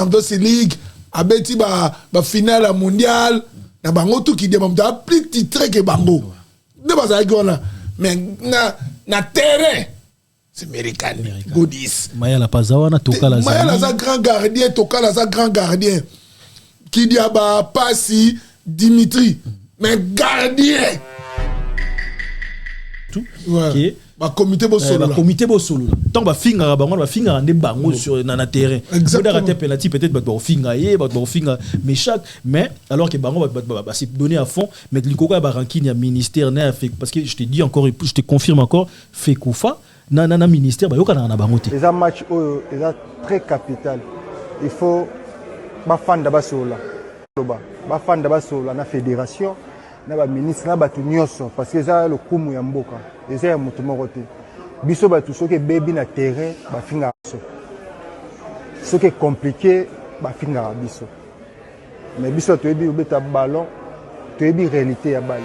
Champions League, abeti ba finale mondiale, na bango tout qui demande plus titré que bango. Ne pas ça là. Mais na terrain c'est américain. Godis. Maya la pazawana toka la Maya la grand gardien, toka la grand gardien. Qui dit ba Passi Dimitri. Mais gardien. Tout. Ouais. Ba comité Bosolo. Ba comité Bosolo. Tant ba finga bango ba finga ande bango sur na terrain. Exactement. Rater penalty peut-être ba finga mais alors que bango ba se donner à fond mais likoko ba ranking ya ministère na fait parce que je te dis encore je te confirme encore fait Koufa na ministère ba yoka na bango te. Les matchs est très capital. Il faut ba fan Basola. Ba fan Basola na fédération na ba ministre na ba tunyoso parce que ça le kumu ya mboka. Eza ya mutu moko te. Biso ba tout soki baby na terrain ba finga so. Ce qui est compliqué ba finga biso. Mais biso to ebi obeta ballon, to ebi réalité ya balle.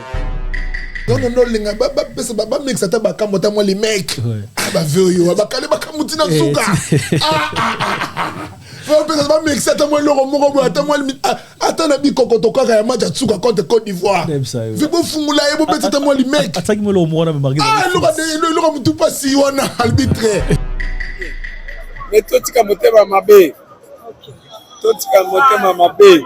Non linga ba mec ça ta ba kamota moi les mecs. Ah ba veyo ba kale ba kamuti na suka. Ba mec ça ta moi le romo ata moi ata na bi kokoto kwa ya match tsuka contre Côte d'Ivoire. Vibo fungula ebo beta ta moi les mecs. Ataki mo le romo na me marqué. Ah le romo tout pas si on a arbitré. Mais toi tu kamotema mabe. Toi tu kamotema mabe.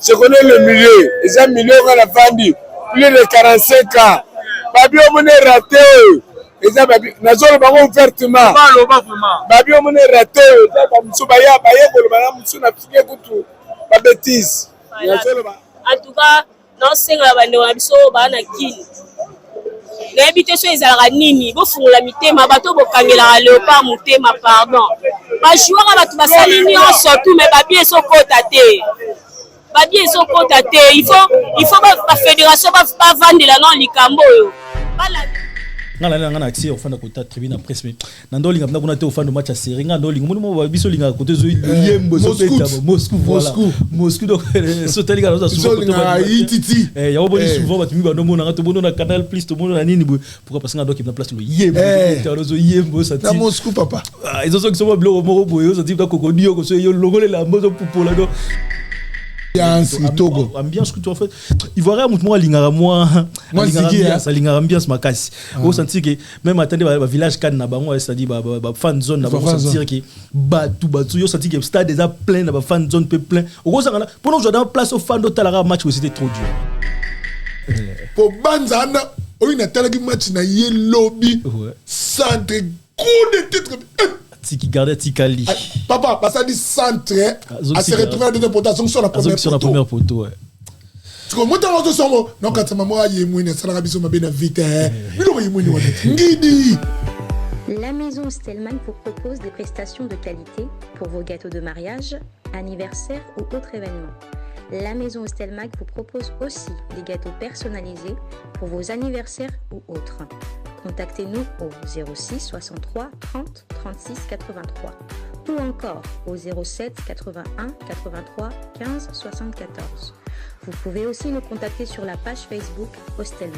Je connais le milieu, les gens milieu on a vendu plus de 45 ans. Babi on est raté. Les gens babi nazolo bango ouvertement. Babi on est raté. Ba muso baya ko bana muso na fike kutu ba bêtise. En tout cas, non senga bande wa biso bana kini. Na habité so ezalaka nini bo fungula mitema bato bo kangela léopard mutema pardon. Ba joueur ba tu basali ni surtout mais babi eso kota te. Babi eso kota te. Il faut la fédération va vendre la non likambo yo. Bala ngala accès au fond de côté tribune en presse mais nando linga na bonate au fond de match à série ngando linga mo biso linga côté zo yembo so beta Moscou voilà Moscou donc sauter linga dans souvent côté Haïti ya oboni souvent batumi ba no mona to bono na Canal Plus to bono na nini pourquoi parce que ngando qui na place le yembo to yembo ça na Moscou papa ils ont so blo mo boyo so dit ko dio ko so yo logole la mozo popola do ambiance que tu en fait Ivoirien moi lingara moi ambiance makasi au sentir que même attendez ba village kan na bango c'est-à-dire ba fan zone na bango sentir que batu yo sentir que stade déjà plein na ba fan zone peu plein au ça pendant que je dans place au fan de talara match c'était trop dur pour banzana o une telle match na ye lobby centre coup de titre qui gardait Tikali. Papa, ça dit centre à se retrouver à deuxième potation sur la première poteau. Tu comprends mon son mot? Non, quand maman a yémouine, ça l'a biso ma bien vite. La maison Stelman vous propose des prestations de qualité pour vos gâteaux de mariage, anniversaire ou autres événements. La maison Stelmac vous propose aussi des gâteaux personnalisés pour vos anniversaires ou autres. Contactez-nous au 06 63 30 36 83 ou encore au 07 81 83 15 74. Vous pouvez aussi nous contacter sur la page Facebook Hostelmac.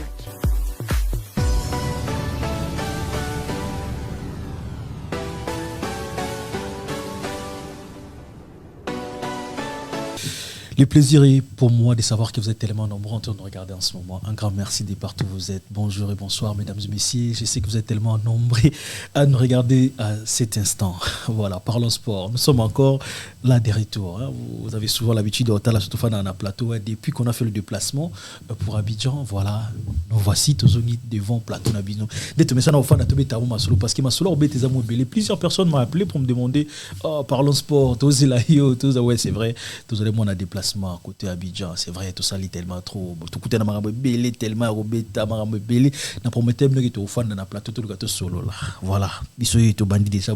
Le plaisir est pour moi de savoir que vous êtes tellement nombreux en train de regarder en ce moment. Un grand merci de partout où vous êtes. Bonjour et bonsoir, mesdames et messieurs. Je sais que vous êtes tellement nombreux à nous regarder à cet instant. Voilà, parlons sport. Nous sommes encore là de retour. Vous avez souvent l'habitude de regarder surtout dans un plateau. Depuis qu'on a fait le déplacement pour Abidjan, voilà, nous voici tous devant le plateau d'Abidjan. Parce que plusieurs personnes m'ont appelé pour me demander parlons sport. Ouais, c'est vrai. Tous les mois on a déplacement à côté Abidjan, c'est vrai, tout ça est tellement trop. Tout côté na marambe belé tellement robeta marambe belé na prometté me que au fan na plateau tout le gâteau solo là. Voilà, biso to bandi déjà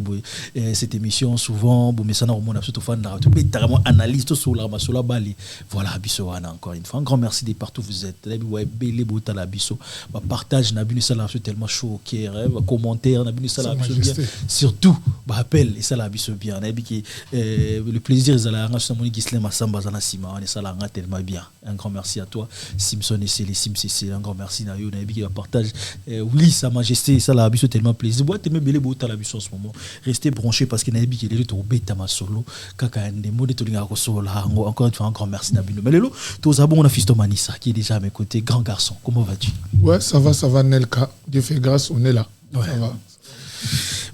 cette émission souvent bon mais ça na on a surtout fan na tout carrément analyse tout sur la masola bali. Voilà, biso ana encore une fois un grand merci de partout vous êtes. Là ouais belé bota la biso. Ba partage na binu ça là tellement chaud qui commentaire na binu ça là bien. Surtout ba appel et ça là biso bien. Na bi qui le plaisir ils alla ranger mon Gislem Massamba za na sima tellement et ça l'a tellement bien. Un grand merci à toi Simpson et c'est les Sim un grand merci na yo na bi qui partage oui sa majesté ça l'a biso tellement plaisir. Boîte me belé bota la biso en ce moment. Restez branchés parce que na bi qui est to beta ma solo kaka ndemo de to linga ko solo encore une fois un grand merci na bino. Mais lelo to zabon on a Fiston Manissa qui est déjà à mes côtés, grand garçon. Comment vas-tu? Ouais, ça va Nelka. Dieu fait grâce, on est là. Ouais. Ça va.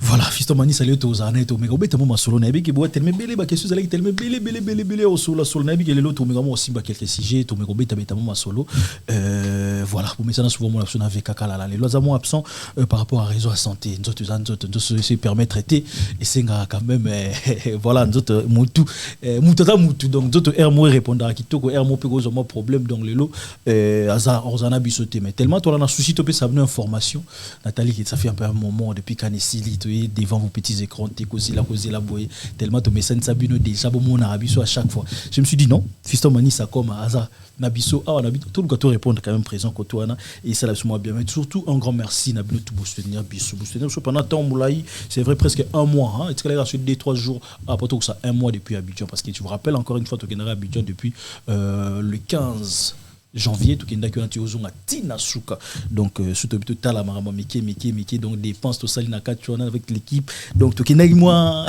Voilà, Fiston Manissa salut aux années to mega beta mo solo na bi qui boit tellement belé ba question zala tellement belé au solo na bi qui lelo to mega mo aussi ba quelques sujets to mega beta mo solo voilà pour me ça souvent mon option avec kaka là les lois à moi absent par rapport à réseau à santé nous se permettre traiter et c'est quand même voilà nous mutu donc d'autres air moi répondre à kitoko air moi pego zo problème donc les lots hasard on a bisoté mais tellement toi là na souci to peut savoir information Nathalie qui ça fait un peu un moment depuis Canesili devant vos petits écrans t'es causé la boye tellement ton message sabino déjà bon mon arabiso à chaque fois je me suis dit non Fiston Manissa comme hasard nabiso on a tout le gâteau répondre quand même présent que toi et ça là moi bien mais surtout un grand merci nabino tout soutenir biso pendant temps moulai c'est vrai presque un mois est-ce que là sur 2-3 jours après tout ça un mois depuis Abidjan parce que tu vous rappelles encore une fois tu es à Abidjan depuis le 15 janvier tout kenda que antiozon a tinasuka donc surtout total la marama miki donc dépense tout ça na katchona avec l'équipe donc tout kenda moi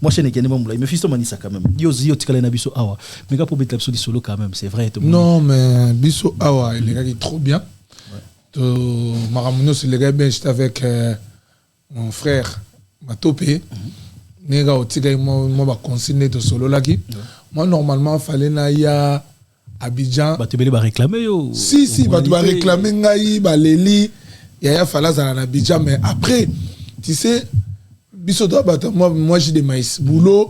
je n'ai qu'un mais Fiston Manissa quand même yo tikala na biso awa mais ga pour betla biso solo quand même c'est vrai non mais biso awa il est trop bien to maramuno c'est le gars bien j'étais avec mon frère Matopé nega otika moi ba consigner to solo là qui moi normalement fallait na ya Abidjan bah tu vas réclamer yo si bah tu vas réclamer ngai bah leli ya fala za na Abidjan mais après tu sais biso toi bah moi j'ai des maïs boulot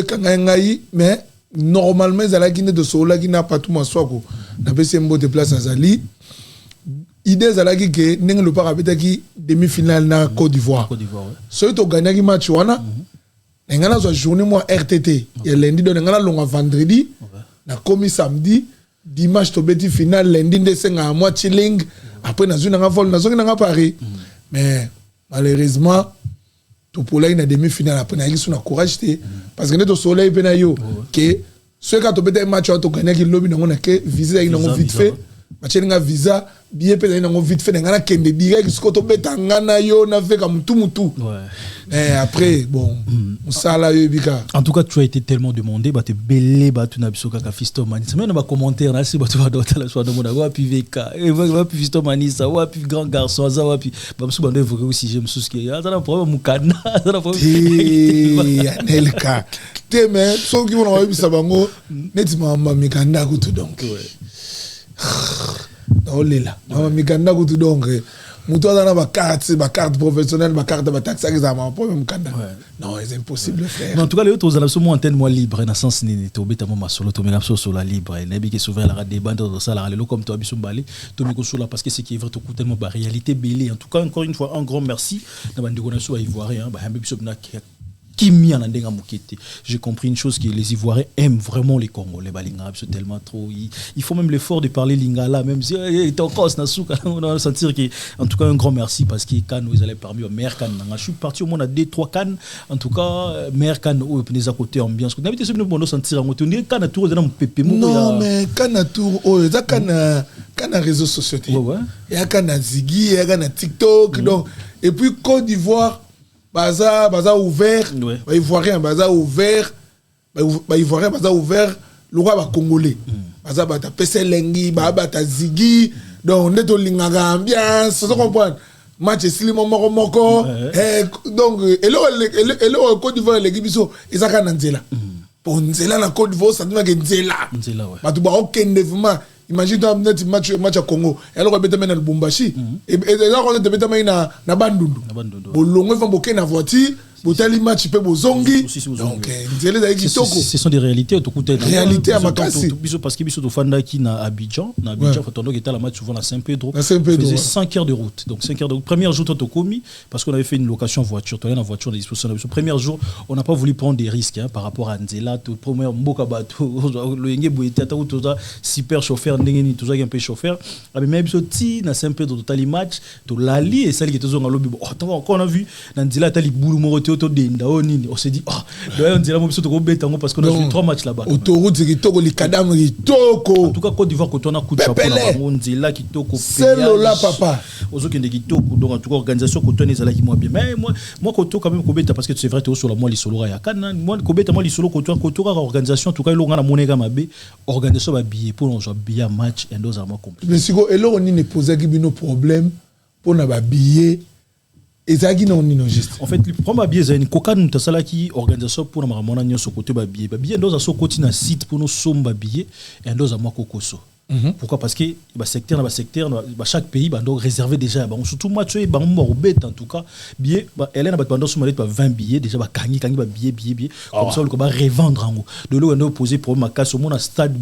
kanga ngai mais normalement ils allaient guiné de sola qui n'a pas tout m'assoir ko na pese mbo de place azali idée allaient que n'eng le pas habiter qui demi-finale na Côte d'Ivoire so to gagner qui match wana ngana zo journée moi RTT et lundi donc ngana longa vendredi na komi samedi dimanche to beti final lundi ndesenga moi chilling après na zuna nga vol na zongi na Paris mais malheureusement to pola ina demi-finale après na yisu na courage té parce que neto soleil pe na yo que ceux qui to beti match to gagner ki lobby na ngona ke visa ina ngo vite fait matchinga visa billet pe na ngo vite fait ngana kende direct ce ko to beta ngana yo na fait comme tout mais après bon ça là bika en tout cas tu as été tellement demandé bah te belé bah tu na biso kaka Fiston Manissa mais on va commentaire là c'est bah tu vas dans la soirée de mon wa puis VK et va puis Fiston Manissa wa puis grand garçon ça wa puis bah sou bande évoquer aussi j'aime sous ce qui ça na problème mukana ça na problème Nelka te mais so qui vont avoir ça bango netima mamikanda kutu donc oh là mamikanda kutu donc muto dans ma carte professionnelle ma carte de taxe ça ma problème kanda non c'est impossible frère mais en tout cas les autres ont la antenne moi libre na sens ni to beta mo solo to mena so la libre na bi que souvent la débat dans ça la comme toi biso balé to mi ko solo parce que c'est qui est vrai to tellement ba réalité belé en tout cas encore une fois un grand merci na bandi ko na so ivoirien ba hambe biso na j'ai compris une chose que les Ivoiriens aiment vraiment les Congolais balinga c'est tellement trop il faut même l'effort de parler lingala même si ton cause on va sentir que en tout cas un grand merci parce que quand nous allaient parmi aux meilleurs cannes je suis parti au monde à 2-3 cannes en tout cas meilleurs cannes au à côté ambiance on avait nous bon sentir on dit canne à tour dans pépé non mais canne à tour ça canne réseaux sociaux il y a canne à Ziggy il y a canne à TikTok donc et puis Côte d'Ivoire bazar ouvert ivoirien bazar ouvert ivoirien bazar ouvert le roi va congolais bazar bata pese lengi bata Ziggy donc on est au linganga ambiance ça comprendre match slimo moko donc et le Côte d'Ivoire les gibiso ezaka na nzela pour nzela na Côte d'Ivoire ça dit que nzela batu ba okende vraiment imagine toi match à Congo alors on bête na Lubumbashi et là on te bête na Bandundu bolongo va boker na voiture botali match pe bozongi donc ce sont des réalités tout côté réalité à makasi parce que biso to fanda qui na Abidjan fatondo qui était la match souvent à Saint-Pedro faisait 5 heures de route donc 5 heures de route premier jour to commis parce qu'on avait fait une location voiture to la voiture de disposition le premier jour on n'a pas voulu prendre des risques par rapport à Nzela tout premier mboka bato le yenge boyeta tout ça super chauffeur ndengeni tout ça un peu chauffeur mais même biso ti na Saint-Pedro to tali match to lali et celle qui était zo ngalobi on a vu Nzela tali boulou moroto to denda o nini on se dit on dirait mo biso to ko beta ngo parce qu'on a joué 3 matchs là-bas autoroute kitoko likadam kitoko en tout cas Côte d'Ivoire ko tona coup de chapeau na bango nzela kitoko c'est là papa ozokende kitoko donc en tout cas organisation ko tona ezala ki moi bien mais moi ko to quand même ko beta parce que c'est vrai to sur la moi lisolo ya kana moi ko beta moi lisolo ko to organisation en tout cas ilonga na moneka mabe organisation ba billet pour on joue bien match et deux mois compliqué mais siko eloko nini poser ki bino problème pour na ba billet ezaki non nino juste en fait le problème billet c'est une coca nous tasala qui organisation pour na ramona nyoso côté ba billet deux so côté na site pour nous somba billet et deux mois kokoso. Pourquoi? Parce que secteur chaque pays donc réservé déjà surtout moi tu es en tout cas billet elle a pendant 20 billets déjà kangi billet comme ça on va revendre en haut de là on a posé problème à casse au monde stade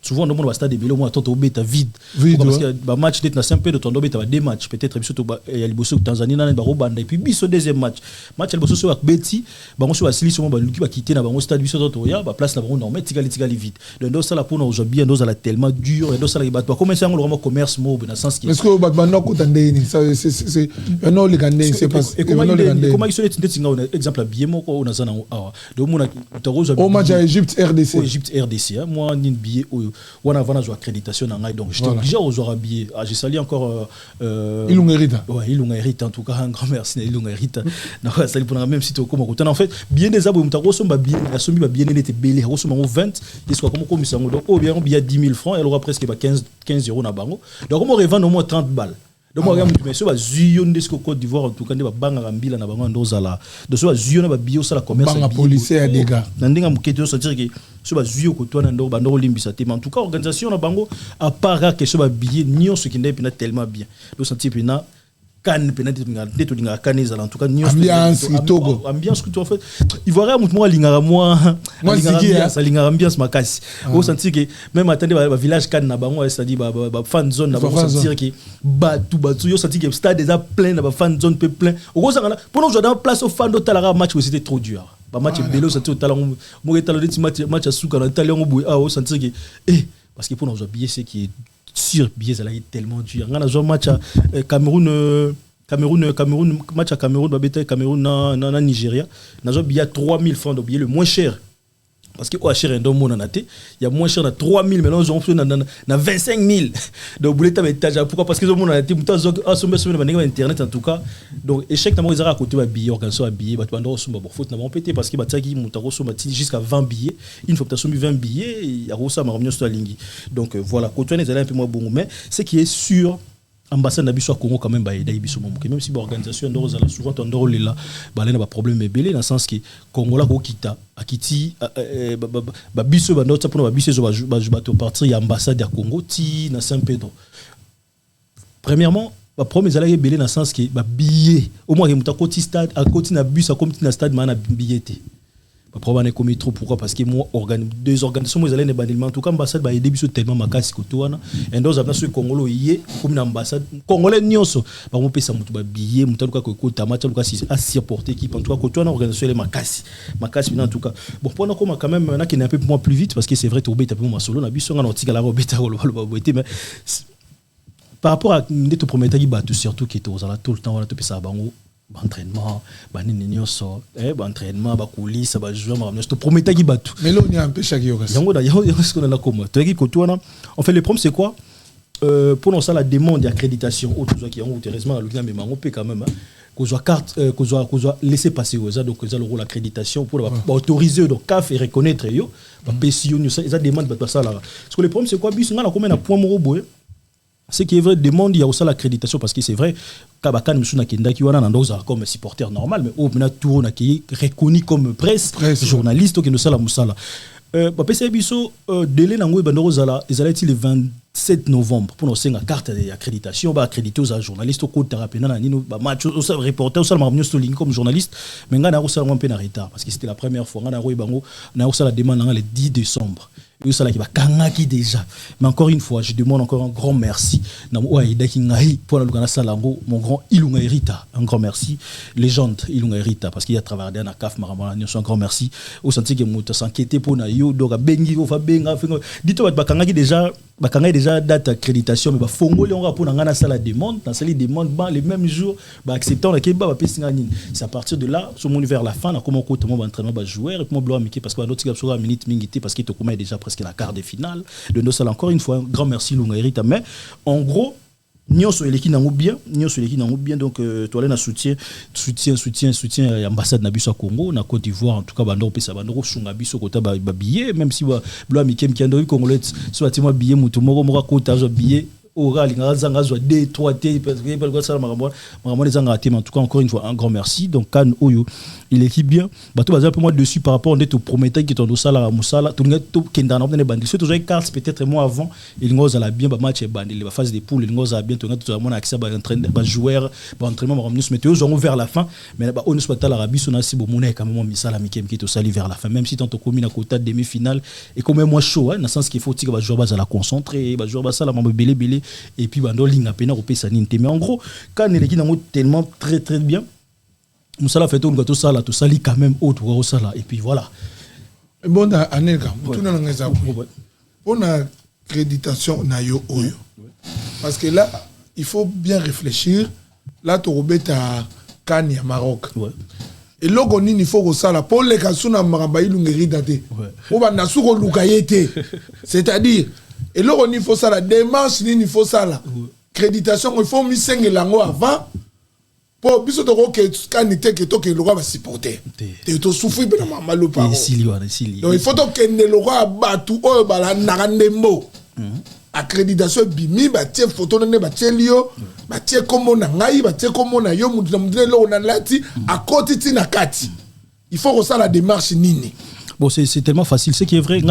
souvent on va stade de Bélo moi tant au bêta vide parce que match d'être na simple de ton bêta deux matchs peut-être biso il y a Liboso Tanzanie na Rwanda et puis biso deuxième match Liboso sur Beti on sur Asili sur Luki va quitter na stade biso to ya place na non mais tigali vide donc ça là pour nous aujourd'hui nous ala tellement dur et donc ça là ba commencer en le commerce mo dans sens qui est-ce que ba non ko tande ni ça c'est non le gandé c'est pas comment ils sont des exemple billet moko on a ça na donc mon au match à Égypte RDC moi ni billet on a avant joué accréditation donc j'étais obligé aux jouer billet j'ai sali encore Ilunga Hérita en tout cas un grand merci Ilunga Hérita donc ça pour même si tu comme en fait bien des abos mutako somba bien la somme bien était belé au somme 20 et soit comme ça donc au bien 10 000 francs elle aura presque 15 euros na bango donc on revend au moins 30 balles donc moi regarde monsieur ba zuyo ndesco Côte d'Ivoire en tout cas ba banga mbila na bango ndozala de so ba zuyo na ba bio ça la commerce banga policier des gars na ndinga mukete so dire que so ba zuyo ko to na ndo ba ndo limbisa te mais en tout cas organisation na bango à part que so ba billet nyo ce qui n'est pas tellement bien donc ça type na kan penate to linga kaneza en tout cas nyo ambiance que tu en fait il voit moi linga moi linga ambiance makasi au sentir que même attendez ba village kan na bango c'est-à-dire ba fan zone na bango sentir que batu yo sentir que stade déjà plein na ba fan zone peu plein au ça pour nous jouer dans place au fan d'Otalara match c'était trop dur ba match bello sentir Otalara mo retalo match à suka na Italie on boy au sentir que parce que pour nous jouer billet c'est qui est sur billet ça là est tellement dur on a joué match à Cameroun match à Cameroun babeta Cameroun na Nigeria na joué billet 3000 francs de billet le moins cher parce que au cher un monde en até il y a moins cher na 3000 mais là on fait na 25000 donc bouleta étage pourquoi parce que le monde en até muta a sombe na internet en tout cas donc échec na mo ezara côté ba billet organisation ba billet ba bando somba bon faute na mon pété parce que ba tsaki mutako somba jusqu'à 20 billets une fois que tu as sombi 20 billets il y a rosa maromio sur la ligne donc voilà côté on est un peu moins bon mais ce qui est sûr ambassade na biso Congo quand même ba aider biso même si ba organisation ndoro za la souvent ndoro lela ba lena ba problème ebele dans sens que Congo la ko kita akiti ba biso ba ndota pour ba biso ba to partir ya ambassade ya Congo ti na Saint Pedro premièrement ba premier za la ebele dans sens que ba billet au moins muta côté stade à côté na bus à côté na stade mana billet problème commis trop pourquoi parce que moi deux organisations moi allaient bandilement en tout cas ambassade ba aider biso tellement makasi ko toana et donc ça Congolo yé comme ambassade congolais nyonso ba mo pesa mutu ba billet mutu ka ko tamata ka si à supporter équipe en tout cas ko toana organisation les makasi en tout cas bon pour nous quand même na qui est un peu plus vite parce que c'est vrai to beta pour moi solo na biso ngana tika la beta ba boité mais par rapport à ndeto promettre qui ba tout surtout qui to za tout le temps on a to pesa bango entraînement banini nyonso entraînement ba coulisses ba jouer ma te promettre qui batu mais là on y a un peu chaque yoga yango da yango ce qu'on a là comme tu qui kotoana en fait le problème c'est quoi pour nous ça la demande d'accréditation autre chose qui ont heureusement à l'Union mais on peut quand même qu'on soit carte qu'on soit laisser passer aux ça donc ça le rôle d'accréditation pour autoriser donc CAF et reconnaître yo ba PCO ça demande ba ça là parce que le problème c'est quoi bis ngala comme un point moroboy ce qui est vrai demande il y a aussi l'accréditation parce que c'est vrai Kabakan Msuna Kenda qui wana ndoza comme supporter normal mais au mena tour na qui reconnu comme presse journaliste qui nous sala musala ba pesa biso délai nango bandoro zala ezalati le 27 novembre pour nous senga carte d'accréditation ba accréditer aux journalistes ko therapena na nino ba match au reporter au sala marmio stoling comme journaliste mais ngana ko sala un peu en retard parce que c'était la première fois ngana ko bango na ko sala demande le 10 décembre et ça là qui va kangaki déjà mais encore une fois je demande encore un grand merci na oaida kingai pour la lugana salango mon grand Ilunga Hérita un grand merci légende Ilunga Hérita parce qu'il a travaillé dans la CAF maramana un grand merci au senti que muta s'inquiéter pour na yo donc bengi o fa benga dites ba kangaki déjà bakanga déjà date accréditation mais ba fongoli on rapona ngana sala demande dans sali demande les mêmes jours ba acceptant la keba ba pesinga nini. C'est à partir de là sur mon vers la fin na comment côté mon entraînement ba joueur et puis mon bloc Mickey parce que notre équipe sur la minute mingité parce qu'il te commet déjà presque la quart de finale de nos salles. Encore une fois un grand merci Lunga Erita, mais en gros nyonso eleki nango bien donc toi na soutien ambassade na biso Congo na Côte d'Ivoire en tout cas bando pesa bando sunga biso kota ba billet même si ba bloa mikem qui ando congolais soit moi billet mutu moko kota zo billet oral ngazanga zo 2-3 t parce que ça marambo les engagés en tout cas encore une fois un grand merci donc kan oyo il équipe bien bato bazal pour moi dessus par rapport au prometteur qui tondo sala musala tout ngato kenda na bande bandi surtout j'ai carte peut-être mois avant il ngoza la bien ba match bandi la phase des poules il ngoza bien tout ngato mon accès ba entraîner ba joueur ba entraînement ba ramener mettre aux vers la fin mais ba on soit à l'Arabie sona si bon monnaie quand même misala mikem qui to sali vers la fin même si tant commune à côté de demi-finale et quand même moi chaud dans sens qu'il faut que ba joueur ba la concentrer ba joueur ba sala mambo belé et puis bando linga pena ko pesa ninte mais en gros quand il est tellement très bien Moussala fait tout ça là tout ça quand même autre ça là et puis voilà bon anelka tout na ngeza on a accréditation na yo oyo parce que là il faut bien réfléchir là to robeta Kani à Maroc et logo nini il faut que ça là pour les kasuna maramba ilungeri daté on va na suko lukayete c'est-à-dire et logo ni faut ça la démarche ni faut ça là accréditation il faut mi sengelango avant pour biso to ko kanité que to que le roi va supporter te to souffrir pe na malo pa donc il faut to que le roi batu o bala narandembo accréditation bimi ba tie photo ne ba tie lio ba tie comme na ngai ba tie comme na yo mutu na mutu lo na lati à côté tina kati il faut que ça la démarche nini. Bon, c'est tellement facile. Ce qui est vrai,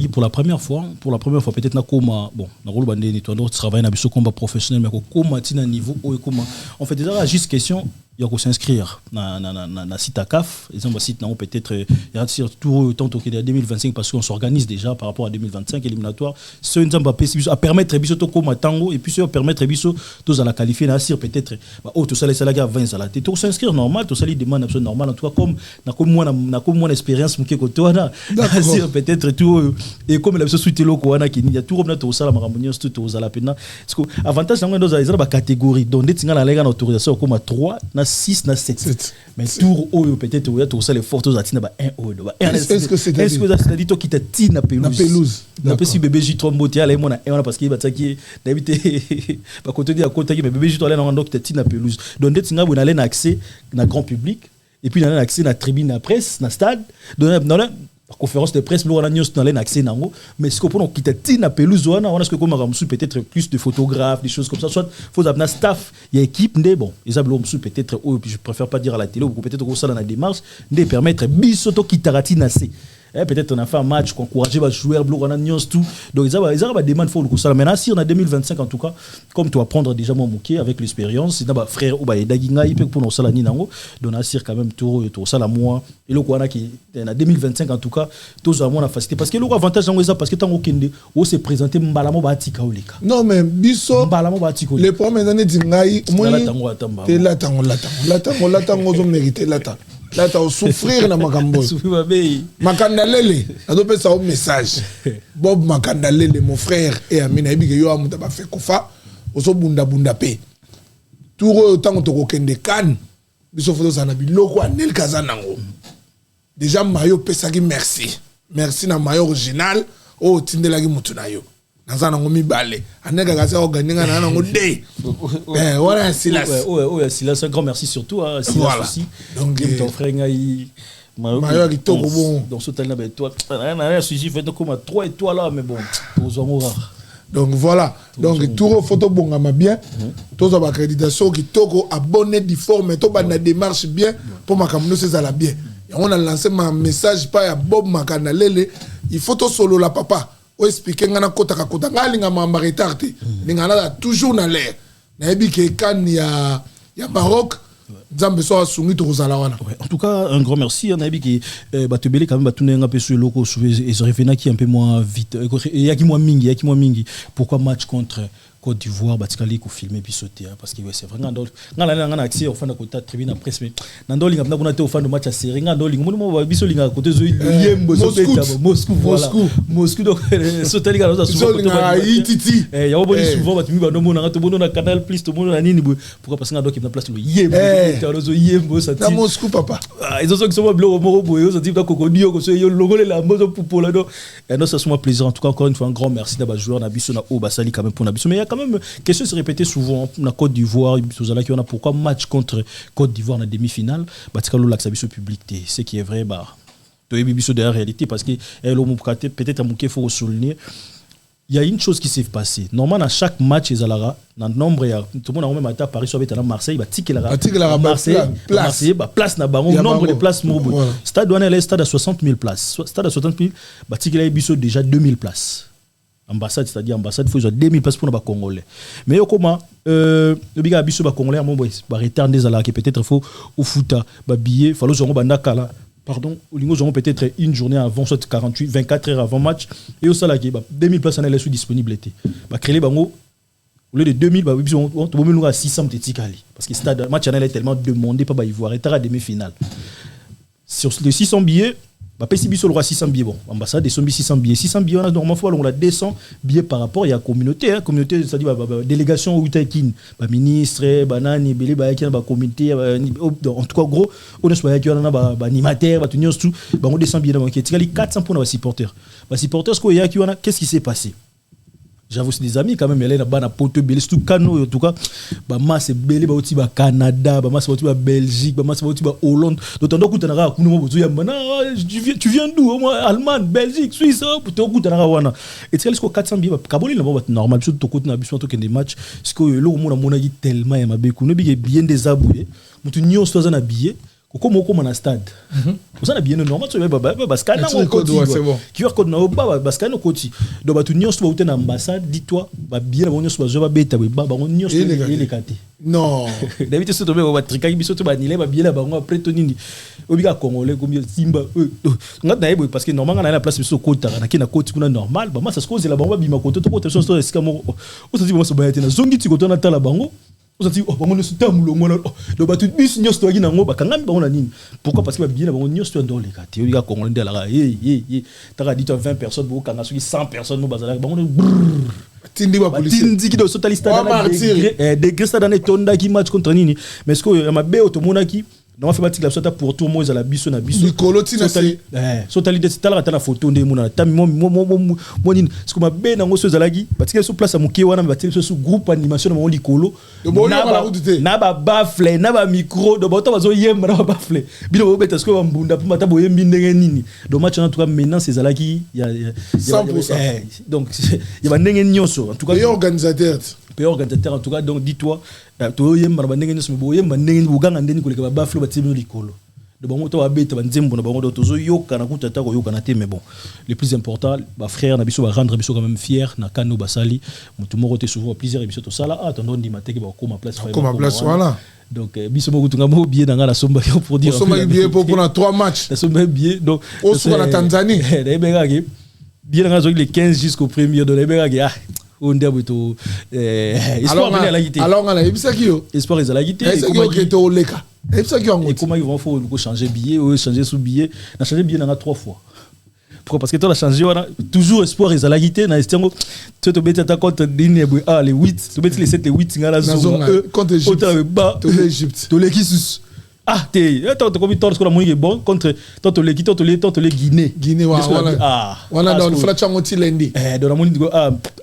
pour la première fois, peut-être na koma bon, na rôle bandé nettoyant travail na biso combat professionnel mais koma tina niveau ou comment. On fait déjà juste question il y a qu'à s'inscrire na site CAF, ils ont site non peut-être il y a tout tant que 2025 parce qu'on s'organise déjà par rapport à 2025 éliminatoire. Ce nzamba à permettre biso to koma tango et puis se permettre biso tous à la qualifier na sir peut-être oh tout ça les salaga 20 à la tête. Tout s'inscrire normal, tout ça les demande absolument normal en tout cas comme moi expérience mke ko toi peut-être tout et comme la société loko wana qui y a tout revenir tout ça la maramonion tout aux la pena parce que avantage dans dans la catégorie donc des la lega autorisation comme 3 na 6 na 7 mais tour oyo peut-être oyo tout ça les photos atina ba 1 oyo ba est-ce que c'est-à-dire to qui ta tina pelouse na pe si bébé J tromboté ala mona et on parce qu'il va tsaki d'habiter ba côté à côté mais bébé J to ala na donc ta tina pelouse donc des tinga vous allez na accès na grand public et puis na accès na tribune na presse na stade dans la conférence de presse on a news dans l'accès nango mais ce que pour quitter tina pelouse on a ce que comme peut-être plus de photographes des choses comme ça soit faut avoir staff il y a équipe ndé bon ils ont peut-être puis je préfère pas dire à la télé ou peut-être que ça dans la démarche de permettre bisoto kitaratina c'est peut-être on a fait un match qu'on encourager les joueurs on a news tout donc ils ont demande faut que ça maintenant si on a 2025 en tout cas comme tu vas prendre déjà mon mouké avec l'expérience c'est ba frère ou ba daginga il peut pour nous ça la ni nango donc assure quand même tout ça la moi et le quoi qui en 2025 en tout cas tous à la facilité parce que le avantage dans ça parce que tant okende ou se présenter mbalamo batika oleka non mais biso mbalamo batika les premières années dingai moi la tango zo mériter la tango là tu souffrir na makambo makandalele adope ça un message Bob makandalele mon frère et amina ebi ke yo amuta ba fait kofa oso bunda pe tour tant to kokende kan biso photo ça na biloko anel kazanango déjà mayo pesaki merci na mayo original o tindelaki mutu na yo nazana ngomi bale aneka kasa organinga na nango de voilà Silas Silas un grand merci surtout à Silas voilà. Aussi donc ton frère ngai mayo qui toko bon donc ce talent ben toi na sujet fait comme 3 étoiles là mais bon aux amours donc voilà donc tout photo bongama bien tous ba accréditation qui toko abonné di forme to ba na démarche bien pour makamno c'est ça la bien on a lancé un message pas à Bob Makandalele il faut to solo la papa o expliquer ngana kota ngalinga mamba retardé ngana toujours na l'air na ebi ke kan ya Maroc Zambe so asungi to zala wana en tout cas un grand merci on a ebi ki batebele quand même batunenga pe sur loko et se revenir qui un peu moins vite et ya ki moins mingi pourquoi match contre Côte d'Ivoire batikali ko filmer puis sauter parce que c'est vrai ngana accès au fan de côté tribune après mais nando linga na bonate au fan de match à série ngando linga mo biso linga côté zo yembo so beta Moscou voilà Moscou donc sauter linga na souvent côté Haïti ya oboni souvent batimi ba no mona to bono na Canal Plus to bono na nini pourquoi parce que ngando qui na place le yembo zo yembo ça na Moscou papa ils ont qui sont blo mo boyo ça dit da kokodio ko so yo logo la mozo popola do et non ça c'est moi plaisir en tout cas encore une fois un grand merci d'aba joueur na biso na o basali quand même pour na biso mais il y a quand même question se répéter souvent na Côte d'Ivoire bizozala qui on a pourquoi match contre Côte d'Ivoire na demi-finale batika lo l'axe biso publicité ce qui est vrai bah to biso de la réalité parce que peut-être à Mouké faut souligner il y a une chose qui s'est passée normalement à chaque match ezalara dans nombre ya tout le monde a même à Paris soit à Marseille ba tikelera Marseille ba place na bango nombre de places mobo stade douane est stade à 60 000 places stade à 60 000 ba tikelera biso déjà 2000 places ambassade c'est-à-dire ambassade faut 2000 places pour les Congolais mais comment le biga biso ba Congolais mon boy ba retard des ala qui peut-être faut au futa ba billet fallo zongo banda kala pardon au lingo zongo peut-être une journée avant soit 24 heures avant match et au salaki ba 2000 places en est sous disponibilité ba créer bango au lieu de 2000 ba biso on to nous à 600 tikali parce que stade match en est tellement demandé pas ba Ivoire retard à demi-finale sur les 600 billets bah si biso le roi 600 billets bon ambassade des 600 billets on a normalement fois on la 200 billets par rapport il y a communauté c'est-à-dire délégation ou takin ba ministre banani belé ba ba comité en tout cas gros on est soit na ba animateur ba tunyo tout ba on 200 billets donc tikali 400 pour les supporters ce qu'il y a qui on a qu'est-ce qui s'est passé. J'avoue c'est des amis quand même elle est là-bas na Porto Belé tout cano en tout cas ba masse belé ba oti ba Canada ba masse oti ba Belgique ba masse oti ba Hollande d'autant que tanara kuno mo bozo ya mana tu viens d'où moi Allemagne Belgique Suisse to ku tanara wana et c'est que 400 billets kaboli na ba normal tout to côté na biso to des matchs parce que le mo na gi tellement ya mabeku no bi bien des aboué mutu nyo so za na billet comme au na stade vous en a bien normal tu parce que là on code c'est bon qui va code na ba parce que no koti do ba tu nyo so ba na ambassade dis-toi ba bien ba nyo so ba beta ba nyo so les kati non David so to ba trika biso to ba nile ba bien ba après to nini obiga congolais comme simba ngat na ebo parce que normalement na la place biso kota na kina koti kuna normal ba ça se cause la ba bima koto to koto so esika mo o se dit mo so ba na zongi ti koto na tala bango on dit oh bango ne se tamulongo na do ba tu bis nyos to gina ngo ba kangami bango na nini pourquoi parce que ba bien bango nyos to dans les quartiers obiga congolais de la t'as dit 20 personnes beaucoup kanga 100 personnes no bazala bango tindi ba police tindi ki do sotalista dans degré ça dans les tonda qui match contre nini mais ce que ma be automonaki non fait batik la sota pour tout moi la biso na biso Nicolotina c'est sotalite tala ta photo ndé mona ta mo nini ce que ma be na ngo so zalagi batik so place amuki wana batik so groupe animation na mo likolo na ba bafle na ba micro do bato bazo yemba na ba bafle bino bo beta ce que ba mbunda pa mata boyembi ndenge nini do match en tout cas maintenant c'est zalagi il y a 100% donc il y a ndenge nyonso en tout cas organisateur en tout cas donc dis-toi to yemba na ndenge nyonso bo yemba ndenge buganga ndeni koleka ba bafle ba timi likolo de bon to abeta ba nzembo na bango do tozo yoka na kutata ko yoka na te mais bon le plus important ba frère na biso ba rendre biso quand même fier na kano basali mutu moko te souvent plaisir biso to sala attendons di mateke ba koma place voilà donc biso moko tunga mo bien na ngala somba pour dire somba bien pour na 3 matchs na somba bien donc au sur la Tanzanie bien na les 15 jusqu'au premier de la on dit to espoir venir à la guité alors on a ebisaki yo espoir est à la guité et comment ils vont faut changer billet ou changer sous billet na changer billet na 3 fois pourquoi parce que toi la changer toujours espoir est à la guité na estingo tu te bête ta contre dine les 8 tu bête les 7 et 8 ngala contre Égypte to l'équipe ah t'es attends comme toi qu'on a moins bon contre tant les Guinée on a dans le fracture moti lundi dans la monde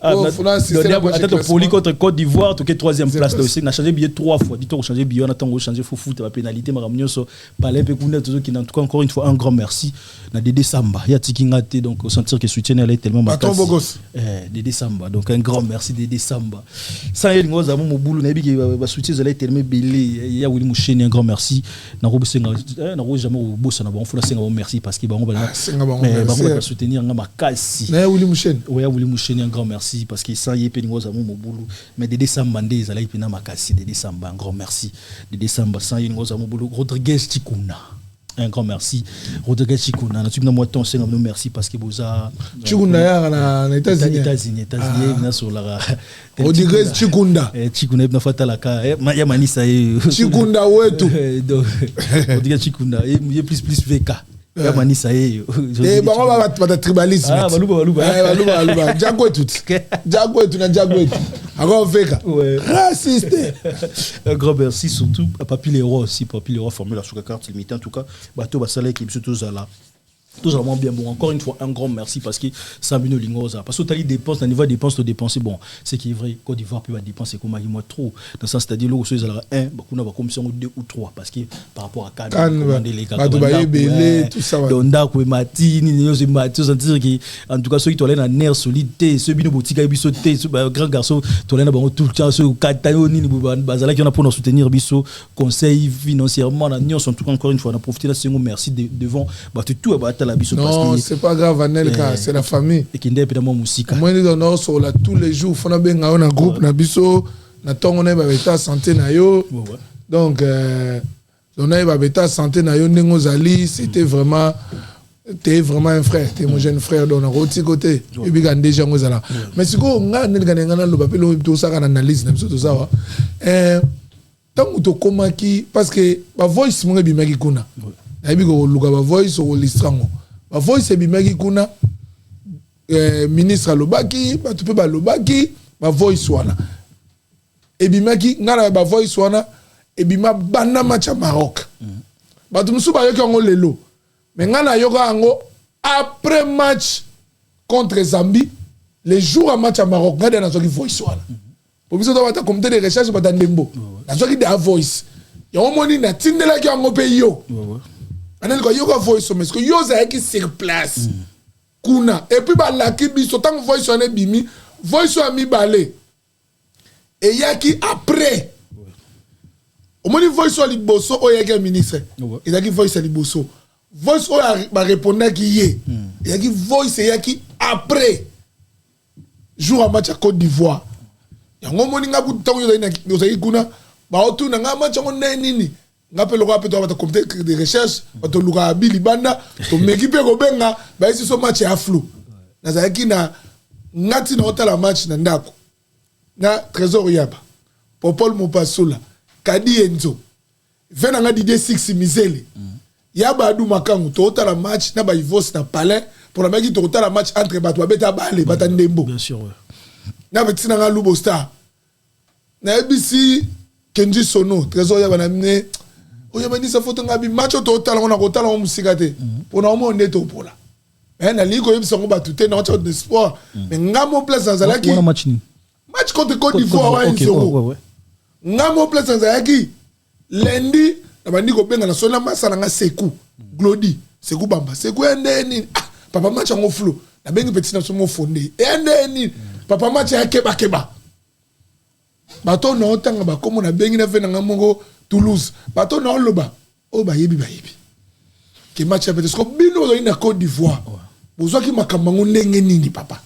attends poli contre Côte d'Ivoire to que 3e place là aussi n'a changé billet 3 fois dit on changer billet on attend changer faut foot la pénalité maramnyo so palais pe kuna toujours qui en tout cas encore une fois un grand merci na Dédé Samba ya tikingate donc sentir que soutien elle est tellement matin Dédé Samba donc un grand merci Dédé Samba ça il ngoza mo boulou na bi ba soutien elle est tellement belé ya Willy Moucheni un grand merci na robesenga na ro jamais au bossa na bon faut la senga bon merci parce que bango ba soutenir nga makasi na Willy Moucheni Willy Moucheni un grand merci parce que ça y est pe ngoza mo boulou mais Dédé Samba ndé zala ipina makasi Dédé Samba un grand merci Dédé Samba ça y ngoza mo boulou Rodriguez Tikuna Un grand merci. Rodrigue Chikuna, merci parce que vous avez. Chikunda, aux États-Unis, sur la. Rodrigue Chikunda. Chikunda, il faut la carte. Manisa. Chikunda, ouais, tout. Rodrigue Chikunda, il y a plus VK. Manisa. Et bon, on va pas tribalisme. Ah, Balouba. Jago tout. Jago tout, Jago tout. Alors, VK. Raciste. Un grand merci, surtout à Papi Leroy aussi. Papi Leroy formule la sous-carte limitée. En tout cas, bateau Bassalé qui est surtout là. Tout vraiment bien bon. Encore une fois, un grand merci parce que Sabino Lingoza. Parce que tu as les dépenses, le niveau de dépenses, de dépenser. Bon, c'est qui est vrai, Côte d'Ivoire peut dépenser comme il moi trop. Dans ça, c'est-à-dire là où c'est un, on a commission 2 ou 3 parce que par rapport à Cannes, les gars, tout ça. Donda, Matini, en tout cas, ceux qui sont là, nerf solide, ceux qui boutique à Bisso, grand garçon, tu as tout le temps, ceux qui ont pour nous soutenir Bisso, conseil financièrement, nous sont tout encore une fois, on a profité de ce merci devant, tout non, c'est pas grave, Anelka, c'est la famille. Et qui n'est pas mon musique. Moi, nous sommes là tous les jours. On a un groupe, on a biso, on a un santé na yo. Donc, on a un santé na yo. C'était vraiment, t'es vraiment un frère, t'es mon jeune frère. Donc, on a l'autre côté. Et puis, on déjà là. Mais si on a le papier, tout ça, on analyse, tout ça. Tant que tu comment qui, parce que ma voice, mon bien qui kuna. Nabi ko luka ba voice o listrango ba voice bimaki kuna ministre lobaki ba tu peux ba lobaki ba voice wana e bimaki ngala ba voice wana e bima bana match à Maroc ba tu musu ba yoka ngo lelo mais ngala yoka ngo après match contre Zambie les jours à match à Maroc ngada na soki voice wana pour biso to bata comité de recherche bata ndembo na soki da voice ya omoni na tindela ki ngo pe yo anel ko yoga voice mais que yoza qui sur place kuna et puis ba la ki biso tant voice on est bimi voice a mi balé et ya qui après au moins voice on liboso o ya ki ministre et ya qui voice liboso voice o ba répondre qui yé et ya qui voice ya qui après jour à match à Côte d'Ivoire ya ngomoni ngabu tant yoza kuna ba otu na nga match on nini ngape loko apeto ba comité de recherche ba to luka bilibanda to mekipe ko benga ba isi so match ya flou na zaki na ngati na hôtel match na ndako na trésor yaba Popol Mopasula Kadi Enzo vena nga Didier 6 Mizeli yaba adu makangu to hôtel match na ba Ivos na palais pour la meki to hôtel match entre bato beta balé bata ndembo bien sûr na betina nga Lubo Star na ABC Kenji Sono trésor yaba na mine oye mani sa photo ngabi match total on a total on musikate pour na mo neto pola na ligo yebisa ngo batute na match de sport mais ngamo place dans la qui match contre Côte d'Ivoire wa 1-0 ngamo place dans la qui lundi na bandi ko benga na sona masana nga Sekou Glody Sekou Bamba Sekou ndeni papa match ngo flou na bengi petit na somo fondé ndeni papa match ya keba bato na otanga ba komo na bengi na vena ngamongo Toulouse, bateau non loba, oh ba yebi. Qui match avec ce qu'on bino dans une Côte d'Ivoire. Pour ceux qui m'a camango nini papa.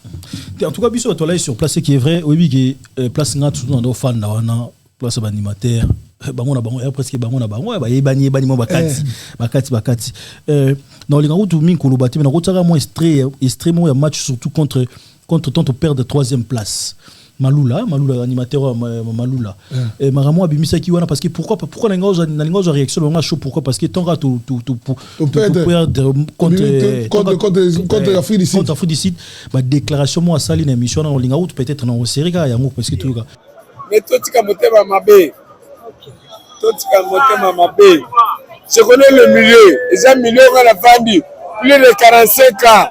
En tout cas, biso toi là sur place qui est vrai, oui qui place ngat tout dans fan na wana, place animateur, bango presque bango na bango, ba yebani mo bakati. Dans les routes min ko lobati, mais na route ça moins extrêmement un match surtout contre tant au perdre de 3e place. Malula animateur Malula et maramo abimisa ki wana parce que pourquoi na lingoza réaction on a chaud pourquoi parce que tant tout perdre contre l'Afrique du Sud contre l'Afrique du Sud ba déclaration moi sali na émission na linga ou peut-être na série ka yango parce que tout cas mais totika motema mabe je connais le milieu les amis milieu on a vendu plus de 45 ans